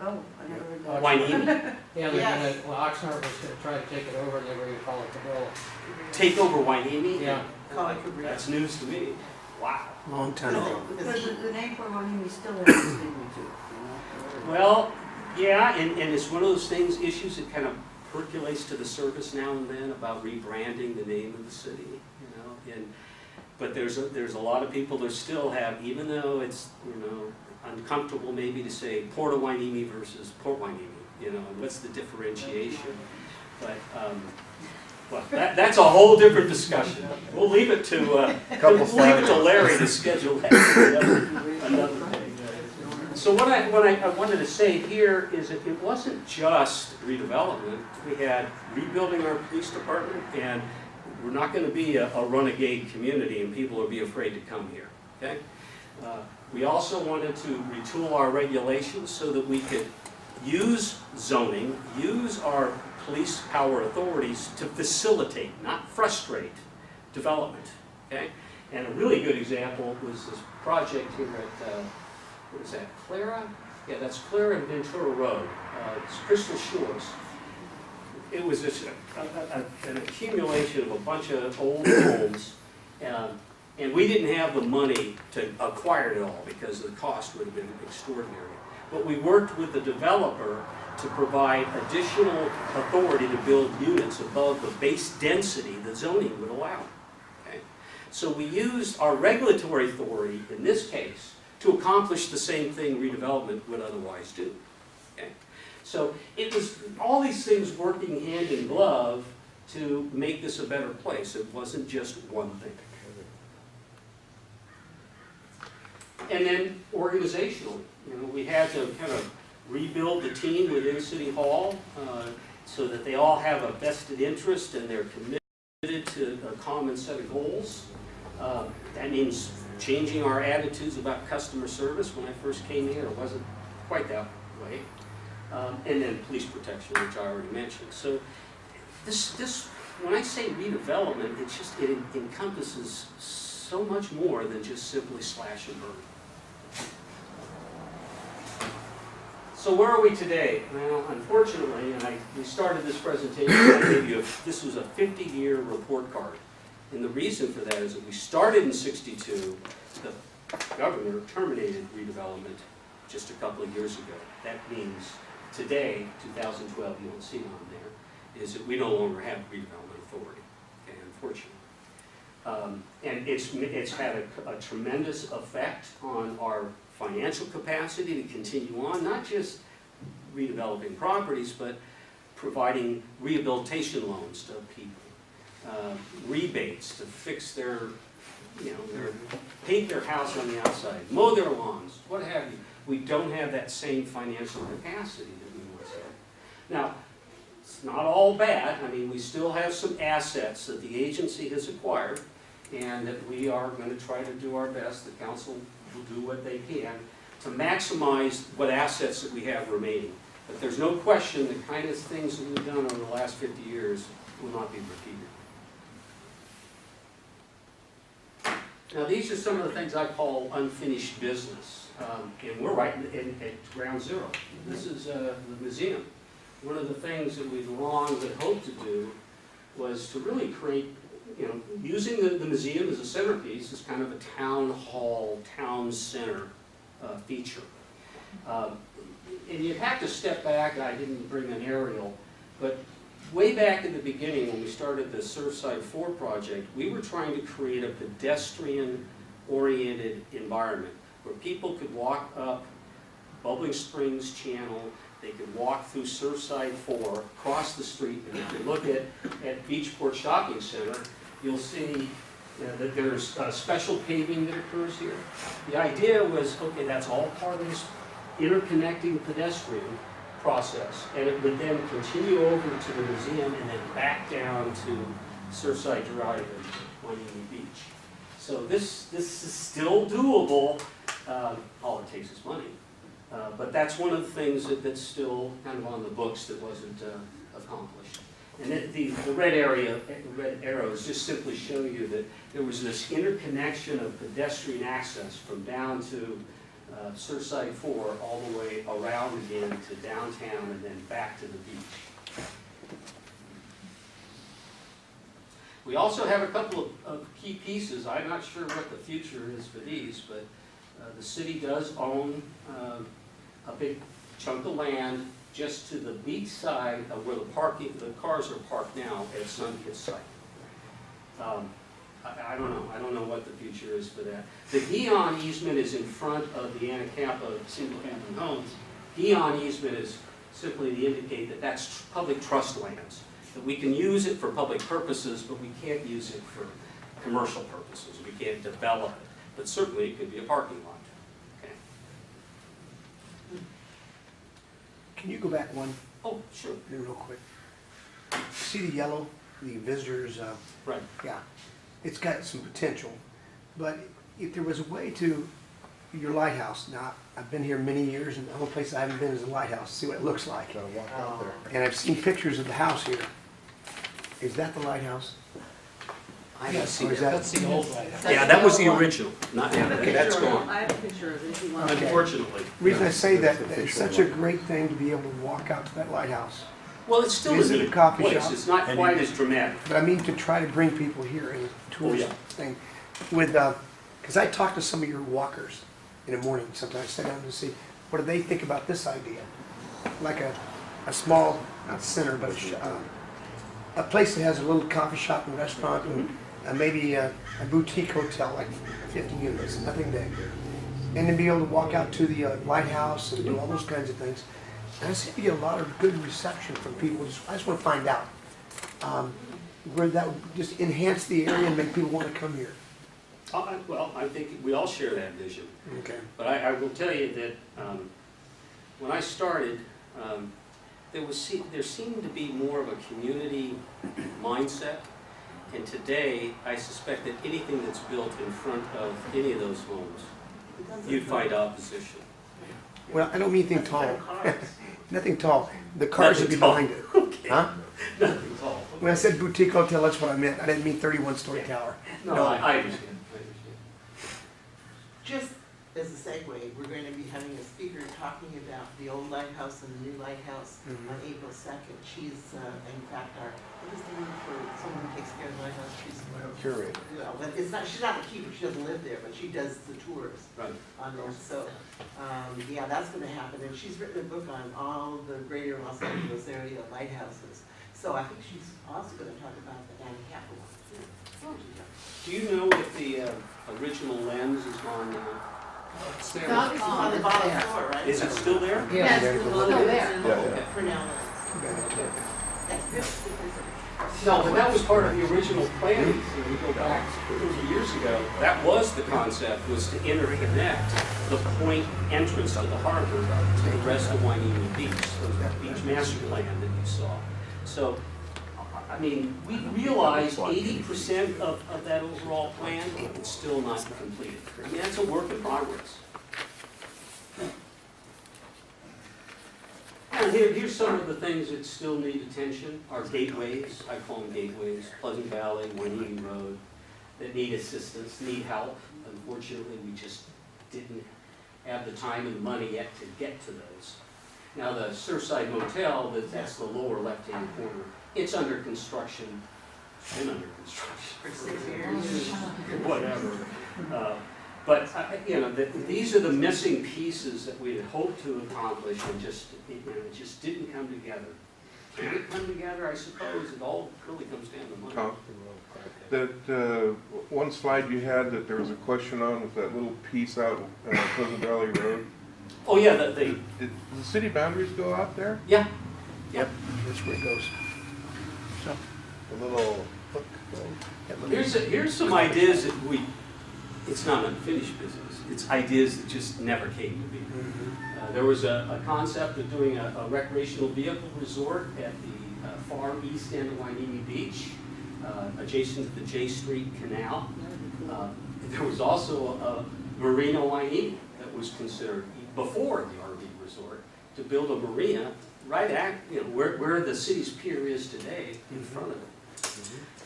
Speaker 10: Oh, I never heard that.
Speaker 2: Wainini.
Speaker 1: Yeah, they're
Speaker 3: Yes.
Speaker 1: gonna, well, Oxnard was gonna try to take it over, and they were gonna call it Cabrillo.
Speaker 2: Take over Wainini?
Speaker 1: Yeah.
Speaker 3: Call it Cabrillo.
Speaker 2: That's news to me. Wow.
Speaker 7: Long time ago.
Speaker 10: Because the name for Wainini still has a stigma to it, you know?
Speaker 2: Well, yeah, and it's one of those things, issues that kind of percolates to the surface now and then about rebranding the name of the city, you know. But there's a lot of people that still have, even though it's, you know, uncomfortable maybe to say Port of Hueneme versus Port Hueneme, you know, and what's the differentiation? But well, that's a whole different discussion. We'll leave it to Larry to schedule that for another day. So what I wanted to say here is that it wasn't just redevelopment. We had rebuilding our police department, and we're not going to be a renegade community and people will be afraid to come here. Okay. We also wanted to retool our regulations so that we could use zoning, use our police power authorities to facilitate, not frustrate, development, okay? And a really good example was this project here at, what is that, Clara? Yeah, that's Clara and Ventura Road. It's Crystal Shores. It was just an accumulation of a bunch of old homes, and we didn't have the money to acquire it all because the cost would have been extraordinary. But we worked with the developer to provide additional authority to build units above the base density that zoning would allow. Okay? So we used our regulatory authority, in this case, to accomplish the same thing redevelopment would otherwise do. Okay? So it was all these things working hand in glove to make this a better place. It wasn't just one thing. And then organizationally, we had to kind of rebuild the team within City Hall so that they all have a vested interest and they're committed to a common set of goals. That means changing our attitudes about customer service. When I first came here, it wasn't quite that way. And then police protection, which I already mentioned. So this when I say redevelopment, it encompasses so much more than just simply slash and burn. So where are we today? Well, unfortunately, and we started this presentation, I gave you this was a 50-year report card. And the reason for that is that we started in '62, the governor terminated redevelopment just a couple of years ago. That means today, 2012, you don't see it on there, is that we no longer have redevelopment authority, okay, unfortunately. And it's had a tremendous effect on our financial capacity to continue on, not just redeveloping properties, but providing rehabilitation loans to people, rebates to fix their paint their house on the outside, mow their lawns, what have you. We don't have that same financial capacity that we once had. Now, it's not all bad. I mean, we still have some assets that the agency has acquired, and that we are going to try to do our best. The council will do what they can to maximize what assets that we have remaining. But there's no question the kind of things that we've done over the last 50 years will not be repeated. Now, these are some of the things I call unfinished business. And we're right at ground zero. This is the museum. One of the things that we've long had hoped to do was to really create, using the museum as a centerpiece as kind of a town hall, town center feature. And you'd have to step back. I didn't bring an aerial, but way back in the beginning when we started the Surfside 4 project, we were trying to create a pedestrian-oriented environment where people could walk up Bubbling Springs Channel, they could walk through Surfside 4, cross the street, and if you look at Beachport Shopping Center, you'll see that there's special paving that occurs here. The idea was, okay, that's all part of this interconnecting pedestrian process, and it would then continue over to the museum and then back down to Surfside Drive and Waimea Beach. So this is still doable. All it takes is money. But that's one of the things that's still kind of on the books that wasn't accomplished. And the red arrows just simply show you that there was this interconnection of pedestrian access from down to Surfside 4 all the way around again to downtown and then back to the beach. We also have a couple of key pieces. I'm not sure what the future is for these, but the city does own a big chunk of land just to the beach side of where the cars are parked now at Sunkist site. I don't know. I don't know what the future is for that. The Guion easement is in front of the Anacapa single-family homes. Guion easement is simply to indicate that that's public trust lands, that we can use it for public purposes, but we can't use it for commercial purposes. We can't develop it, but certainly it could be a parking lot. Okay.
Speaker 7: Can you go back one?
Speaker 2: Oh, sure.
Speaker 7: Real quick. See the yellow, the visitors,
Speaker 2: Right.
Speaker 7: yeah. It's got some potential, but if there was a way to, your lighthouse, now, I've been here many years, and the only place I haven't been is the lighthouse, see what it looks like.
Speaker 9: Gotta walk out there.
Speaker 7: And I've seen pictures of the house here. Is that the lighthouse?
Speaker 2: I haven't
Speaker 7: Yes,
Speaker 2: seen
Speaker 7: or is
Speaker 2: it.
Speaker 7: that-
Speaker 1: That's the old lighthouse.
Speaker 2: Yeah, that was the original, not, that's gone,
Speaker 10: I have a picture of it if you want.
Speaker 2: unfortunately.
Speaker 7: Reason I say that, it's such a great thing to be able to walk out to that lighthouse.
Speaker 2: Well, it's still a
Speaker 7: Is it a
Speaker 2: neat
Speaker 7: coffee
Speaker 2: place,
Speaker 7: shop?
Speaker 2: it's not quite as dramatic.
Speaker 7: But I mean to try to bring people here in a tourist
Speaker 2: yeah.
Speaker 7: thing with, because I talk to some of your walkers in the morning, sometimes sit down and see, what do they think about this idea? Like a small, not center, but a place that has a little coffee shop and restaurant and maybe a boutique hotel, like 50 units, nothing big. And then be able to walk out to the lighthouse and do all those kinds of things. And I seem to get a lot of good reception from people. I just want to find out where that would just enhance the area and make people want to come here.
Speaker 2: Well, I think we all share that vision.
Speaker 7: Okay.
Speaker 2: But I will tell you that when I started, there seemed to be more of a community mindset. And today, I suspect that anything that's built in front of any of those homes, you'd find opposition.
Speaker 7: Well, I don't mean anything tall. Nothing tall. The cars would be
Speaker 2: Nothing
Speaker 7: behind it.
Speaker 2: Okay.
Speaker 7: Huh?
Speaker 2: Nothing tall.
Speaker 7: When I said boutique hotel, that's what I meant. I didn't mean 31-story tower.
Speaker 2: No, I understand.
Speaker 3: Just as a segue, we're going to be having a speaker talking about the old lighthouse and the new lighthouse on April 2nd. She's, in fact, what is the name for someone who takes care of the lighthouse? She's
Speaker 9: Curator.
Speaker 3: well, but it's not, she's not a keeper, she doesn't live there, but she does the tours
Speaker 2: Right.
Speaker 3: on there. So, yeah, that's going to happen. And she's written a book on all the greater Los Angeles area lighthouses. So I think she's also going to talk about the Annie Capital one too.
Speaker 2: Do you know if the original lens is gone now?
Speaker 1: It's there.
Speaker 3: It's on the bottom floor, right?
Speaker 2: Is it still there?
Speaker 1: Yeah.
Speaker 10: It's still there.
Speaker 3: Okay, for now. That's good.
Speaker 2: No, but that was part of the original planning. If we go back 30 years ago, that was the concept, was to interconnect the point entrance to the harbor to the rest of Wainimi Beach, the beach master plan that you saw. So, I mean, we realize 80% of that overall plan is still not completed. I mean, that's a work in progress. And here's some of the things that still need attention. Our gateways, I call them gateways, Pleasant Valley, Wainimi Road, that need assistance, need help. Unfortunately, we just didn't have the time and the money yet to get to those. Now, the Surfside Motel, that's the lower left-hand corner, it's under construction, been under construction.
Speaker 3: For 6 years.
Speaker 2: Whatever. But, you know, these are the missing pieces that we had hoped to accomplish and just, it just didn't come together. Can it come together? I suppose it all really comes down to money.
Speaker 8: Tom, that one slide you had that there was a question on with that little piece out Pleasant Valley Road.
Speaker 2: Oh, yeah,
Speaker 8: Did the city boundaries go out there?
Speaker 2: yeah, yep.
Speaker 7: That's where it goes. So,
Speaker 9: The little hook thing.
Speaker 2: Here's some ideas that it's not unfinished business. It's ideas that just never came to be. There was a concept of doing a recreational vehicle resort at the far east end of Wainimi Beach, adjacent to the J Street Canal. There was also a marina Wainimi that was considered before the RV resort to build a marina right at where the city's pier is today in front of it.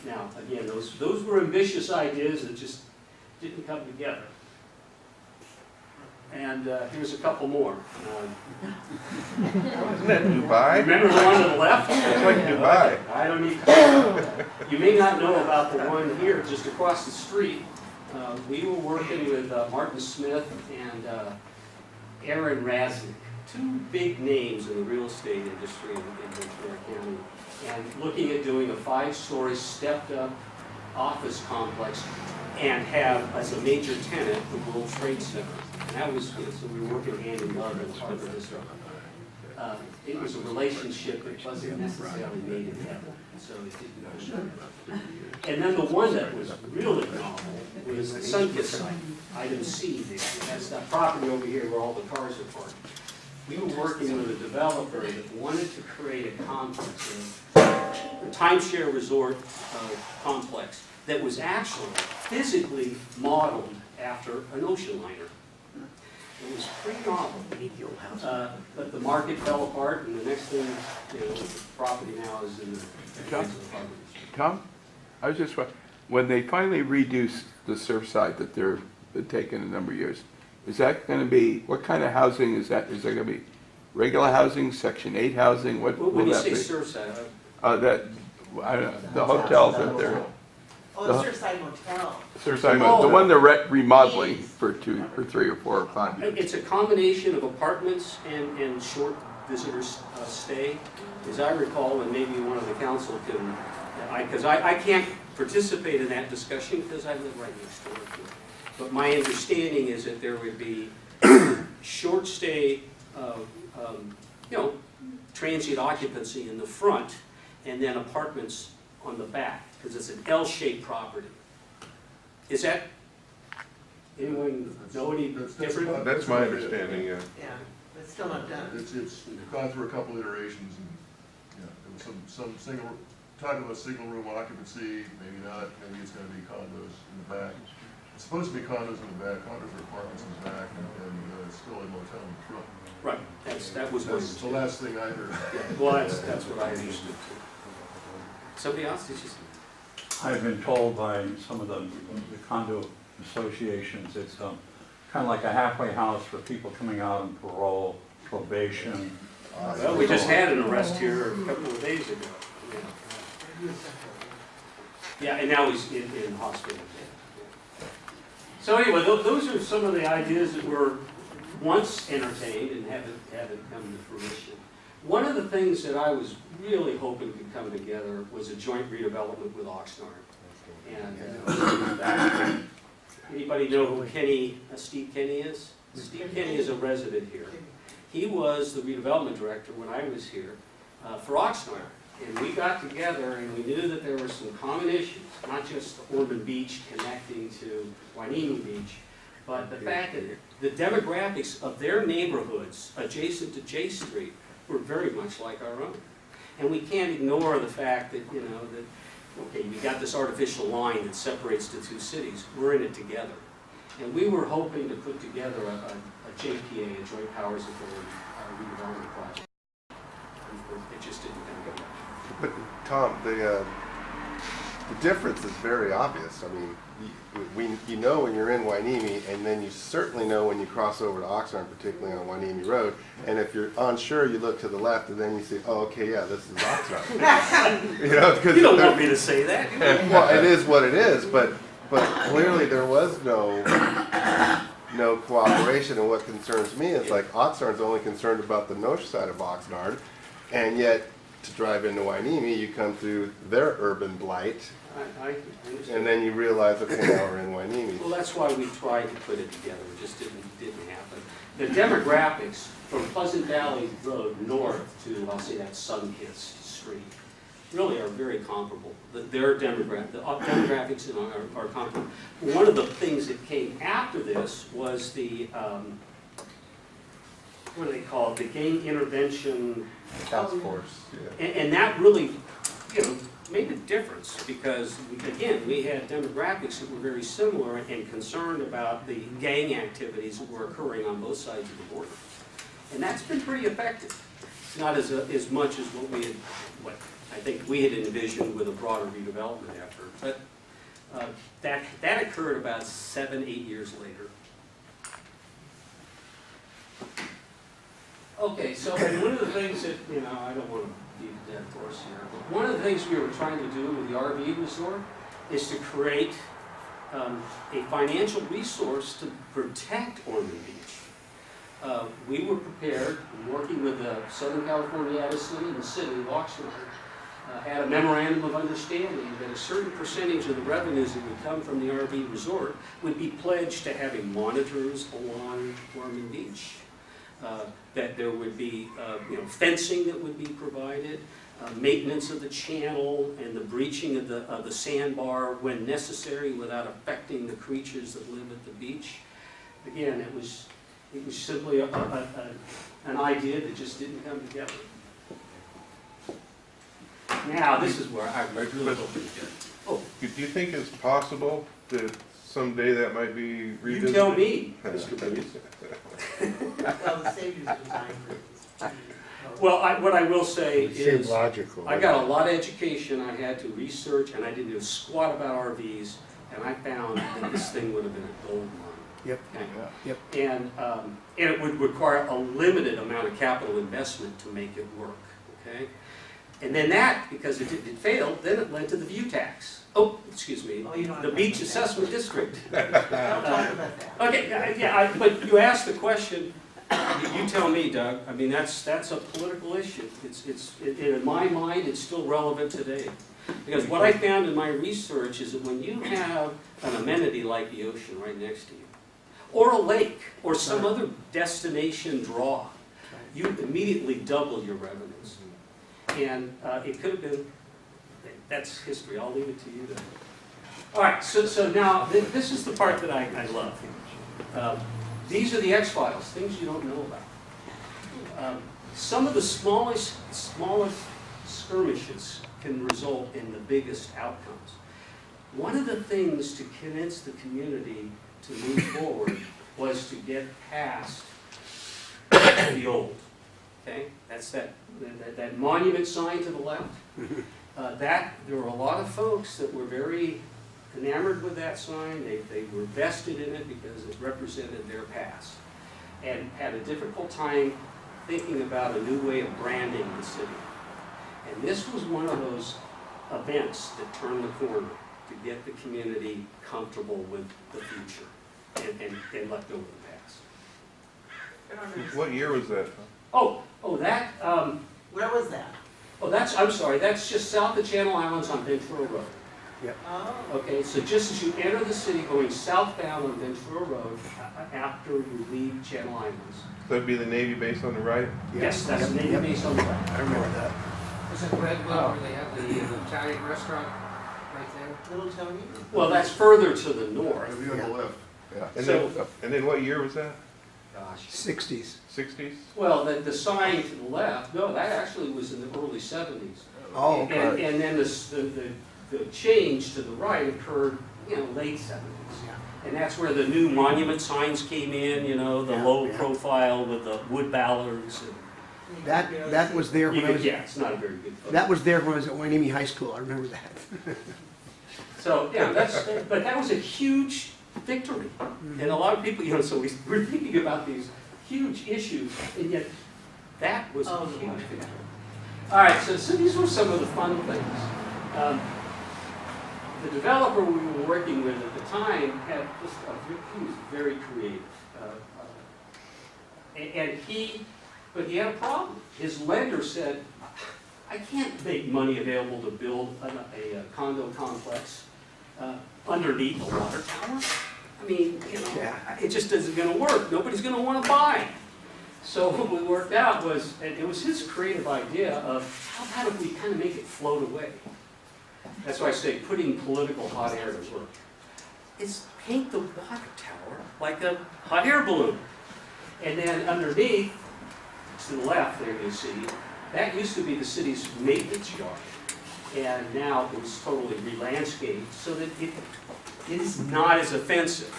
Speaker 2: Now, again, those were ambitious ideas that just didn't come together. And here's a couple more.
Speaker 8: Isn't that Dubai?
Speaker 2: Remember the one to the left?
Speaker 8: It's like Dubai.
Speaker 2: I don't need. You may not know about the one here just across the street. We were working with Martin Smith and Aaron Rasnick, two big names in the real estate industry in Ventura County, and looking at doing a 5-story stepped-up office complex and have as a major tenant the World Trade Center. And that was, so we were working hand in glove as part of this. It was a relationship that wasn't necessarily made in heaven, so it didn't go. And then the one that was really novel was the Sunkist site, item C there. That's that property over here where all the cars are parked. We were working with a developer that wanted to create a complex, a timeshare resort complex that was actually physically modeled after an ocean liner. It was pretty novel. But the market fell apart, and the next thing, the property now is in the hands of the farmers.
Speaker 4: Tom, I was just, when they finally reduce the Surfside that they're taking a number of years, is that going to be, what kind of housing is that? Is that going to be regular housing, Section 8 housing? What will
Speaker 2: When you
Speaker 4: that
Speaker 2: say
Speaker 4: be?
Speaker 2: Surfside,
Speaker 4: That, I don't know, the hotel that they're,
Speaker 3: Oh, the Surfside Motel.
Speaker 4: Surfside, the one they're remodeling for 2 or 3 or 4 or 5 years.
Speaker 2: it's a combination of apartments and short visitors stay. As I recall, and maybe one of the council can, because I can't participate in that discussion because I live right next door to it. But my understanding is that there would be short stay, transient occupancy in the front, and then apartments on the back, because it's an L-shaped property. Is that, anyone know any different?
Speaker 8: That's my understanding, yeah.
Speaker 3: Yeah, it's still not done.
Speaker 6: It's gone through a couple iterations, and, yeah, there was some single, talking about single room occupancy, maybe not, maybe it's gonna be condos in the back. It's supposed to be condos in the back, condos or apartments in the back, and it's still a motel in the front.
Speaker 2: Right, that was my
Speaker 6: That's the last thing I heard.
Speaker 2: Well, that's what I understood too. Somebody else, did you say?
Speaker 5: I've been told by some of the condo associations, it's kind of like a halfway house for people coming out on parole, probation.
Speaker 2: Well, we just had an arrest here a couple of days ago. Yeah, and now he's in hospital. So anyway, those are some of the ideas that were once entertained and haven't come to fruition. One of the things that I was really hoping could come together was a joint redevelopment with Oxnard. And anybody know who Steve Kenny is? Steve Kenny is a resident here. He was the redevelopment director when I was here for Oxnard. And we got together and we knew that there were some common issues, not just Ormond Beach connecting to Hueneme Beach, but the fact that the demographics of their neighborhoods adjacent to J Street were very much like our own. And we can't ignore the fact that, okay, we got this artificial line that separates the two cities. We're in it together. And we were hoping to put together a JPA, a Joint Powers Authority redevelopment project. It just didn't come together.
Speaker 9: But Tom, the difference is very obvious. I mean, you know when you're in Hueneme, and then you certainly know when you cross over to Oxnard, particularly on Hueneme Road. And if you're unsure, you look to the left, and then you see, oh, okay, yeah, this is Oxnard.
Speaker 2: You don't want me to say that.
Speaker 9: Well, it is what it is, but clearly there was no cooperation. And what concerns me is like Oxnard's only concerned about the north side of Oxnard, and yet to drive into Hueneme, you come through their urban blight,
Speaker 2: I understand.
Speaker 9: and then you realize, okay, now we're in Hueneme.
Speaker 2: Well, that's why we tried to put it together. It just didn't happen. The demographics from Pleasant Valley Road north to, I'll say, that sun-kissed street really are very comparable. The demographics are comparable. One of the things that came after this was the, what do they call it, the gang intervention
Speaker 9: Task force, yeah.
Speaker 2: and that really, made a difference because, again, we had demographics that were very similar and concerned about the gang activities that were occurring on both sides of the border. And that's been pretty effective. Not as much as what I think we had envisioned with a broader redevelopment effort. But that occurred about 7-8 years later. Okay, so one of the things that, I don't want to beat a dead horse here, but one of the things we were trying to do with the RV resort is to create a financial resource to protect Ormond Beach. We were prepared, working with the Southern California Edison and the city of Oxnard, had a memorandum of understanding that a certain percentage of the revenues that would come from the RV resort would be pledged to having monitors along Ormond Beach. That there would be fencing that would be provided, maintenance of the channel and the breaching of the sandbar when necessary without affecting the creatures that live at the beach. Again, it was simply an idea that just didn't come together. Now, this is where I really hope to get. Oh,
Speaker 8: Do you think it's possible that someday that might be revisited?
Speaker 2: you tell me, Mr. Booth.
Speaker 3: Well, the Savior's designed for it.
Speaker 2: Well, what I will say is,
Speaker 11: logical.
Speaker 2: I got a lot of education, I had to research, and I didn't do a squat about RVs, and I found that this thing would have been a gold mine.
Speaker 7: Yep.
Speaker 2: Okay?
Speaker 7: Yep.
Speaker 2: And it would require a limited amount of capital investment to make it work, okay? And then that, because it failed, then it led to the view tax. Oh, excuse me,
Speaker 3: Oh, you don't
Speaker 2: the
Speaker 3: have
Speaker 2: Beach
Speaker 3: that.
Speaker 2: Assessment District.
Speaker 3: Don't talk about that.
Speaker 2: Okay, yeah, but you asked the question, you tell me, Doug. I mean, that's a political issue. In my mind, it's still relevant today. Because what I found in my research is that when you have an amenity like the ocean right next to you, or a lake, or some other destination draw, you immediately double your revenues. And it could have been, that's history. I'll leave it to you to. All right, so now this is the part that I love. These are the X-Files, things you don't know about. Some of the smallest skirmishes can result in the biggest outcomes. One of the things to convince the community to move forward was to get past the old. Okay, that's that monument sign to the left. There were a lot of folks that were very enamored with that sign. They were vested in it because it represented their past, and had a difficult time thinking about a new way of branding the city. And this was one of those events that turned the corner to get the community comfortable with the future and let go of the past.
Speaker 8: What year was that?
Speaker 2: That.
Speaker 3: Where was that?
Speaker 2: I'm sorry, that's just south of Channel Islands on Ventura Road.
Speaker 3: Oh,
Speaker 2: Okay, so just as you enter the city going southbound on Ventura Road, after you leave Channel Islands.
Speaker 8: That'd be the Navy base on the right?
Speaker 2: Yes, that's the Navy base on the right.
Speaker 7: I remember that.
Speaker 1: Is it Redwood where they have the Italian restaurant right there?
Speaker 3: Little Tony?
Speaker 2: Well, that's further to the north.
Speaker 6: Maybe on the left, yeah.
Speaker 8: And then what year was that?
Speaker 2: Gosh.
Speaker 7: 60s.
Speaker 8: 60s?
Speaker 2: Well, the sign to the left, no, that actually was in the early 70s.
Speaker 7: Oh,
Speaker 2: And,
Speaker 7: okay.
Speaker 2: and then the change to the right occurred, late 70s. And that's where the new monument signs came in, the low profile with the wood ballards. And
Speaker 7: That was there when I was,
Speaker 2: it's not a very good photo.
Speaker 7: that was there when I was at Wainimi High School. I remember that.
Speaker 2: So, but that was a huge victory. And a lot of people, so we're thinking about these huge issues, and yet that was a huge victory. All right, so these were some of the fun things. The developer we were working with at the time had he was very creative. But he had a problem. His lender said, I can't make money available to build a condo complex underneath a water tower. I mean, it just isn't going to work. Nobody's going to want to buy. So what we worked out was, and it was his creative idea of how about if we kind of make it float away. That's why I say putting political hot air to work. It's paint the water tower like a hot air balloon. And then underneath, to the left there you see, that used to be the city's maintenance yard. And now it was totally re-landscaped so that it is not as offensive.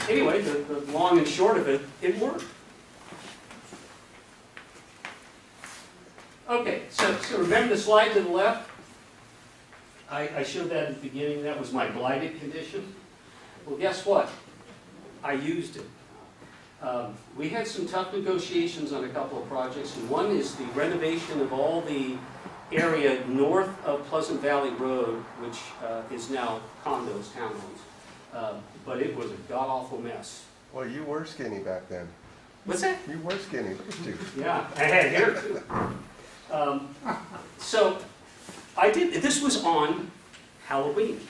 Speaker 2: Anyway, the long and short of it, it worked. Okay, so remember the slide to the left? I showed that at the beginning. That was my blighted condition. Well, guess what? I used it. We had some tough negotiations on a couple of projects, and one is the renovation of all the area north of Pleasant Valley Road, which is now condos, townhomes. But it was a god-awful mess.
Speaker 9: Well, you were skinny back then.
Speaker 2: What's that?
Speaker 9: You were skinny, look at you.
Speaker 2: Yeah, I had hair too. So I did, this was on Halloween.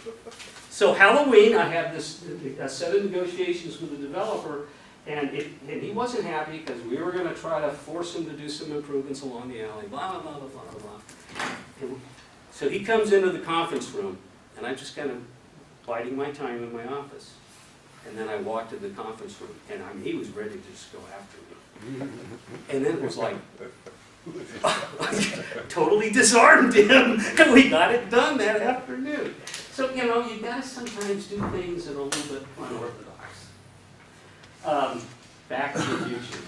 Speaker 2: So Halloween, I had this a set of negotiations with the developer, and he wasn't happy because we were going to try to force him to do some improvements along the alley, blah, blah, blah, blah, blah, blah. And so he comes into the conference room, and I'm just kind of biding my time in my office. And then I walked to the conference room, and I mean, he was ready to just go after me. And then it was like, totally disarmed him, and we got it done that afternoon. So, you gotta sometimes do things that are a little bit unorthodox. Back to the future.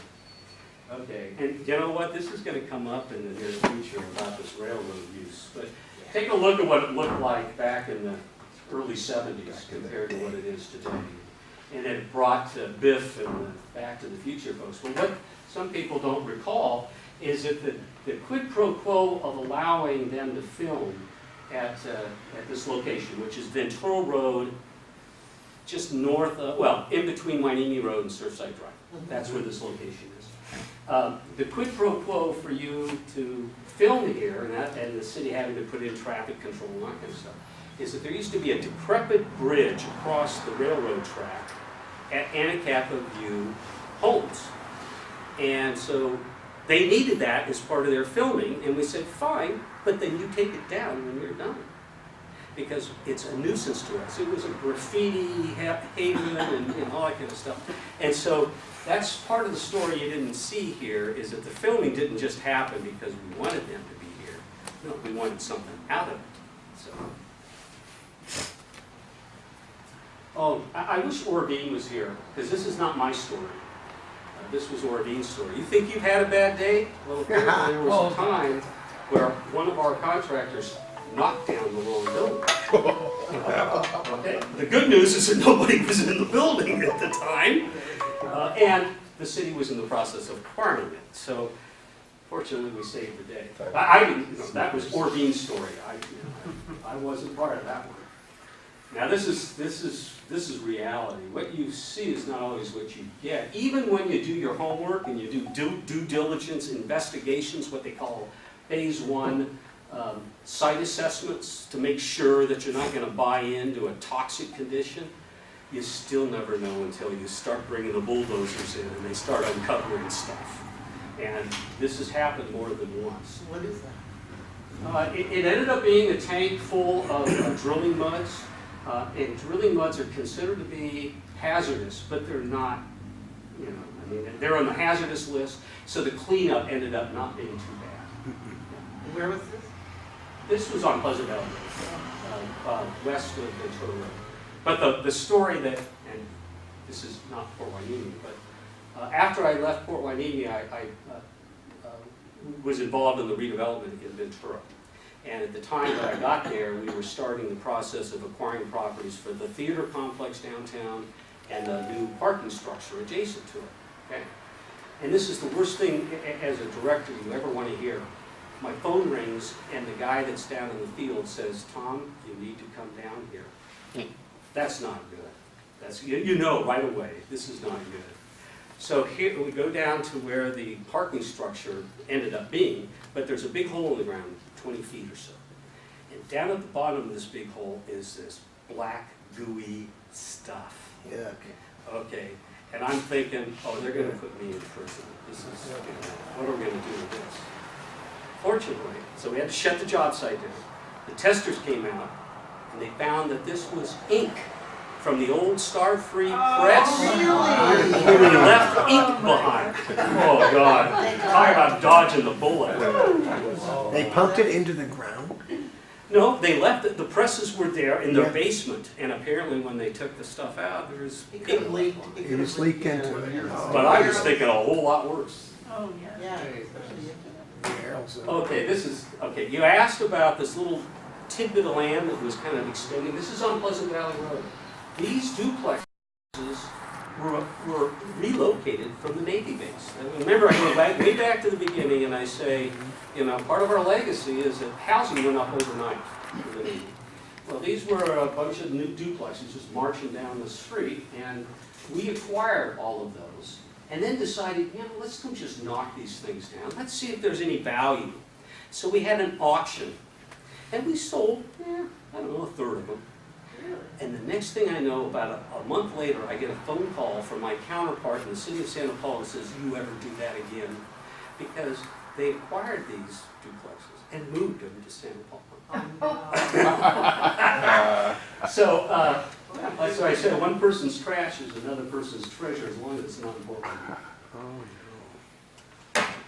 Speaker 2: Okay, and you know what, this is gonna come up in the near future about this railroad use, but take a look at what it looked like back in the early 70s compared to what it is today. And it brought Biff and the Back to the Future folks. But what some people don't recall is that the quid pro quo of allowing them to film at this location, which is Ventura Road, just north of, well, in between Hueneme Road and Surfside Drive. That's where this location is. The quid pro quo for you to film here, and the city having to put in traffic control and that kind of stuff, is that there used to be a decrepit bridge across the railroad track at Anacapa View Homes. And so they needed that as part of their filming, and we said, fine, but then you take it down when you're done. Because it's a nuisance to us. It was a graffiti haven and all that kind of stuff. And so that's part of the story you didn't see here, is that the filming didn't just happen because we wanted them to be here. No, we wanted something out of it. So. Oh, I wish Orvine was here, because this is not my story. This was Orvine's story. You think you've had a bad day? Well, apparently there was a time where one of our contractors knocked down the wrong building. Okay. The good news is that nobody was in the building at the time, and the city was in the process of acquiring it. So, fortunately, we saved the day. I didn't. That was Orvine's story. I wasn't part of that one. Now, this is reality. What you see is not always what you get. Even when you do your homework and you do due diligence investigations, what they call phase 1. Site assessments to make sure that you're not going to buy into a toxic condition, you still never know until you start bringing the bulldozers in and they start uncovering stuff. And this has happened more than once.
Speaker 3: What is that?
Speaker 2: It ended up being a tank full of drilling muds, and drilling muds are considered to be hazardous, but they're not, they're on the hazardous list, so the cleanup ended up not being too bad.
Speaker 3: Where was this?
Speaker 2: This was on Pleasant Valley Road, west of Ventura Road. But the story that, and this is not Port Hueneme, but after I left Port Hueneme, I was involved in the redevelopment in Ventura. And at the time that I got there, we were starting the process of acquiring properties for the theater complex downtown and the new parking structure adjacent to it. Okay? And this is the worst thing as a director you ever want to hear. My phone rings and the guy that's down in the field says, Tom, you need to come down here. That's not good. That's, you know right away, this is not good. So here we go down to where the parking structure ended up being, but there's a big hole in the ground, 20 feet or so. And down at the bottom of this big hole is this black, gooey stuff.
Speaker 7: Yuck.
Speaker 2: Okay, and I'm thinking, oh, they're going to put me in prison. This is, what are we going to do with this? Fortunately, so we had to shut the job site down. The testers came out, and they found that this was ink from the old Starfree press.
Speaker 3: Really?
Speaker 2: They left ink behind. Oh, God. Talk about dodging the bullet.
Speaker 7: They pumped it into the ground.
Speaker 2: No, they left it. The presses were there in their basement, and apparently when they took the stuff out, there was
Speaker 3: It could have
Speaker 2: ink.
Speaker 3: leaked.
Speaker 7: It just leaked into it.
Speaker 2: But I was thinking a whole lot worse.
Speaker 10: Oh, yeah.
Speaker 3: Yeah.
Speaker 2: Okay, okay, you asked about this little tidbit of land that was kind of extending. This is on Pleasant Valley Road. These duplexes were relocated from the Navy base. And remember, I go way back to the beginning and I say, part of our legacy is that housing went up overnight for the Navy. Well, these were a bunch of new duplexes just marching down the street, and we acquired all of those. And then decided, let's don't just knock these things down. Let's see if there's any value. So we had an auction. And we sold, I don't know, a third of them. And the next thing I know, about a month later, I get a phone call from my counterpart in the city of Santa Paula that says, you ever do that again? Because they acquired these duplexes and moved them to Santa Paula. So I said, one person's trash is another person's treasure, as long as it's not important.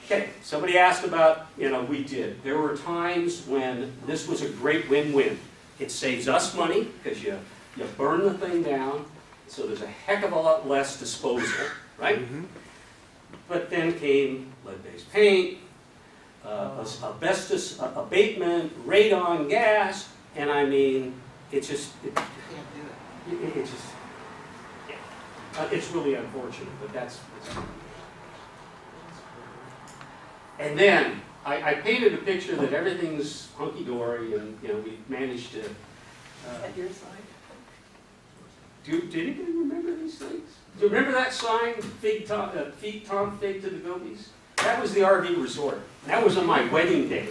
Speaker 2: Okay, somebody asked about, we did. There were times when this was a great win-win. It saves us money, because you burn the thing down, so there's a heck of a lot less disposal, right? Mm-hmm. But then came solid-base paint, asbestos abatement, radon gas, and I mean, it's just,
Speaker 3: You can't do it.
Speaker 2: it's just, yeah. It's really unfortunate, but that's. And then, I painted a picture that everything's hunky-dory and, you know, we've managed to.
Speaker 3: Is that your sign?
Speaker 2: Did anybody remember these things? Do you remember that sign, Figg feet Tom Figg to the Gobies? That was the RV resort. That was on my wedding day.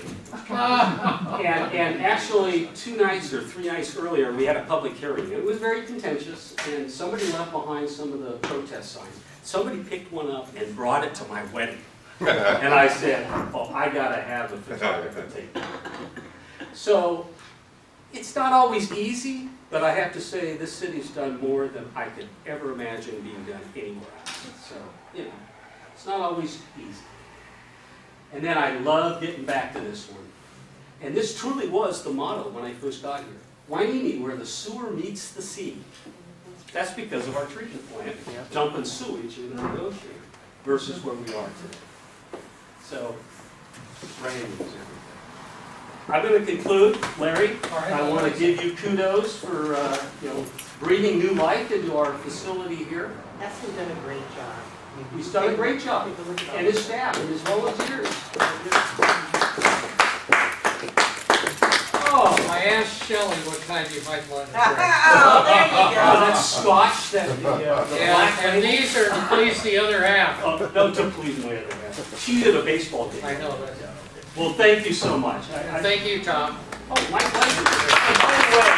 Speaker 2: And actually, 2 nights or 3 nights earlier, we had a public hearing. It was very contentious, and somebody left behind some of the protest signs. Somebody picked one up and brought it to my wedding. And I said, oh, I gotta have a photographer take that. So, it's not always easy, but I have to say, this city's done more than I could ever imagine being done anywhere else. So, you know, it's not always easy. And then I love getting back to this one. And this truly was the motto when I first got here. Hueneme, where the sewer meets the sea. That's because of our treatment plant, dumping sewage into the ocean versus where we are today. So, rain is everything. I'm going to conclude, Larry. I want to give you kudos for you know, breathing new life into our facility here.
Speaker 3: Esse's done a great job.
Speaker 2: He's done a great job,
Speaker 3: Take a look at all
Speaker 2: and his
Speaker 3: this.
Speaker 2: staff, and his volunteers. Oh,
Speaker 1: I asked Shelley what kind you might want to drink.
Speaker 3: Oh, there you go.
Speaker 2: that's scotch, that the
Speaker 1: Yeah,
Speaker 2: black
Speaker 1: and these are to please the other half.
Speaker 2: Oh, no, to please my other half. She did a baseball game.
Speaker 1: I know that.
Speaker 2: Well, thank you so much.
Speaker 1: Thank you, Tom.
Speaker 2: Oh, my pleasure. And by the way,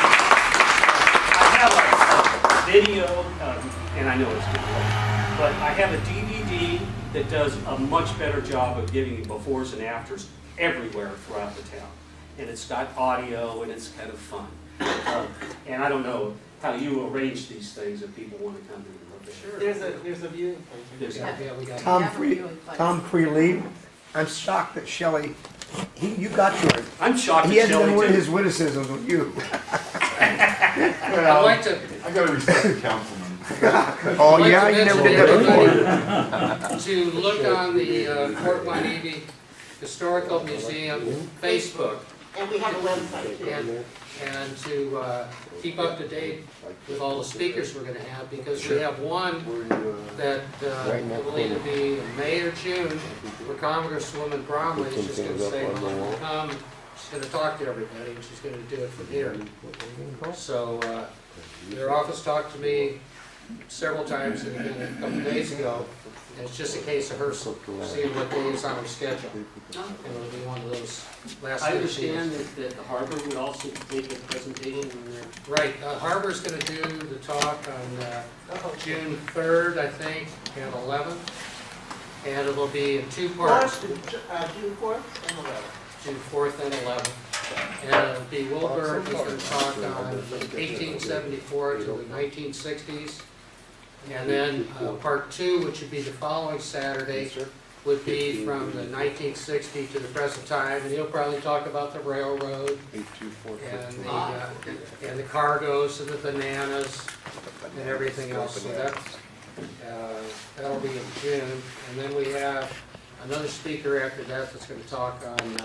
Speaker 2: I have a video, and I know it's too late, but I have a DVD that does a much better job of giving you befores and afters everywhere throughout the town. And it's got audio, and it's kind of fun. And I don't know how you arrange these things if people want to come in and look at it.
Speaker 3: There's a viewing place.
Speaker 2: There's-
Speaker 1: Yeah, we got it.
Speaker 7: Tom Free, I'm shocked that Shelley, you got yours.
Speaker 2: I'm shocked
Speaker 7: He
Speaker 2: at
Speaker 7: hasn't been
Speaker 2: Shelley
Speaker 7: one of
Speaker 2: too.
Speaker 7: his witticisms with you.
Speaker 1: I'd like to,
Speaker 6: I gotta respect the councilman.
Speaker 7: Oh,
Speaker 1: I'd like
Speaker 7: yeah,
Speaker 1: to
Speaker 7: you never
Speaker 1: mention
Speaker 7: did that
Speaker 1: everybody
Speaker 7: before.
Speaker 1: to look on the Fort Hueneme Historical Museum Facebook
Speaker 3: And we have a website too.
Speaker 1: and to keep up to date with all the speakers we're going to have, because we have one that I believe will be in May or June, where Congresswoman Bromley is just going to say, well, we'll come, she's going to talk to everybody, and she's going to do it from here. So their office talked to me several times a couple days ago, and it's just a case of her seeing what day is on her schedule. And it'll be one of those last
Speaker 2: I
Speaker 1: minute deals.
Speaker 2: understand that the harbor would also make a presentation on their.
Speaker 1: Right, Harbor's gonna do the talk on June 3rd, I think, and 11th. And it'll be in 2 parts,
Speaker 3: June 4th and 11th.
Speaker 1: June 4th and 11th. And it'll be Wilbur, he's gonna talk on 1874 to the 1960s. And then part 2, which would be the following Saturday, would be from the 1960 to the present time. And he'll probably talk about the railroad and the cargoes and the bananas and everything else. So that'll be in June. And then we have another speaker after that that's going to talk on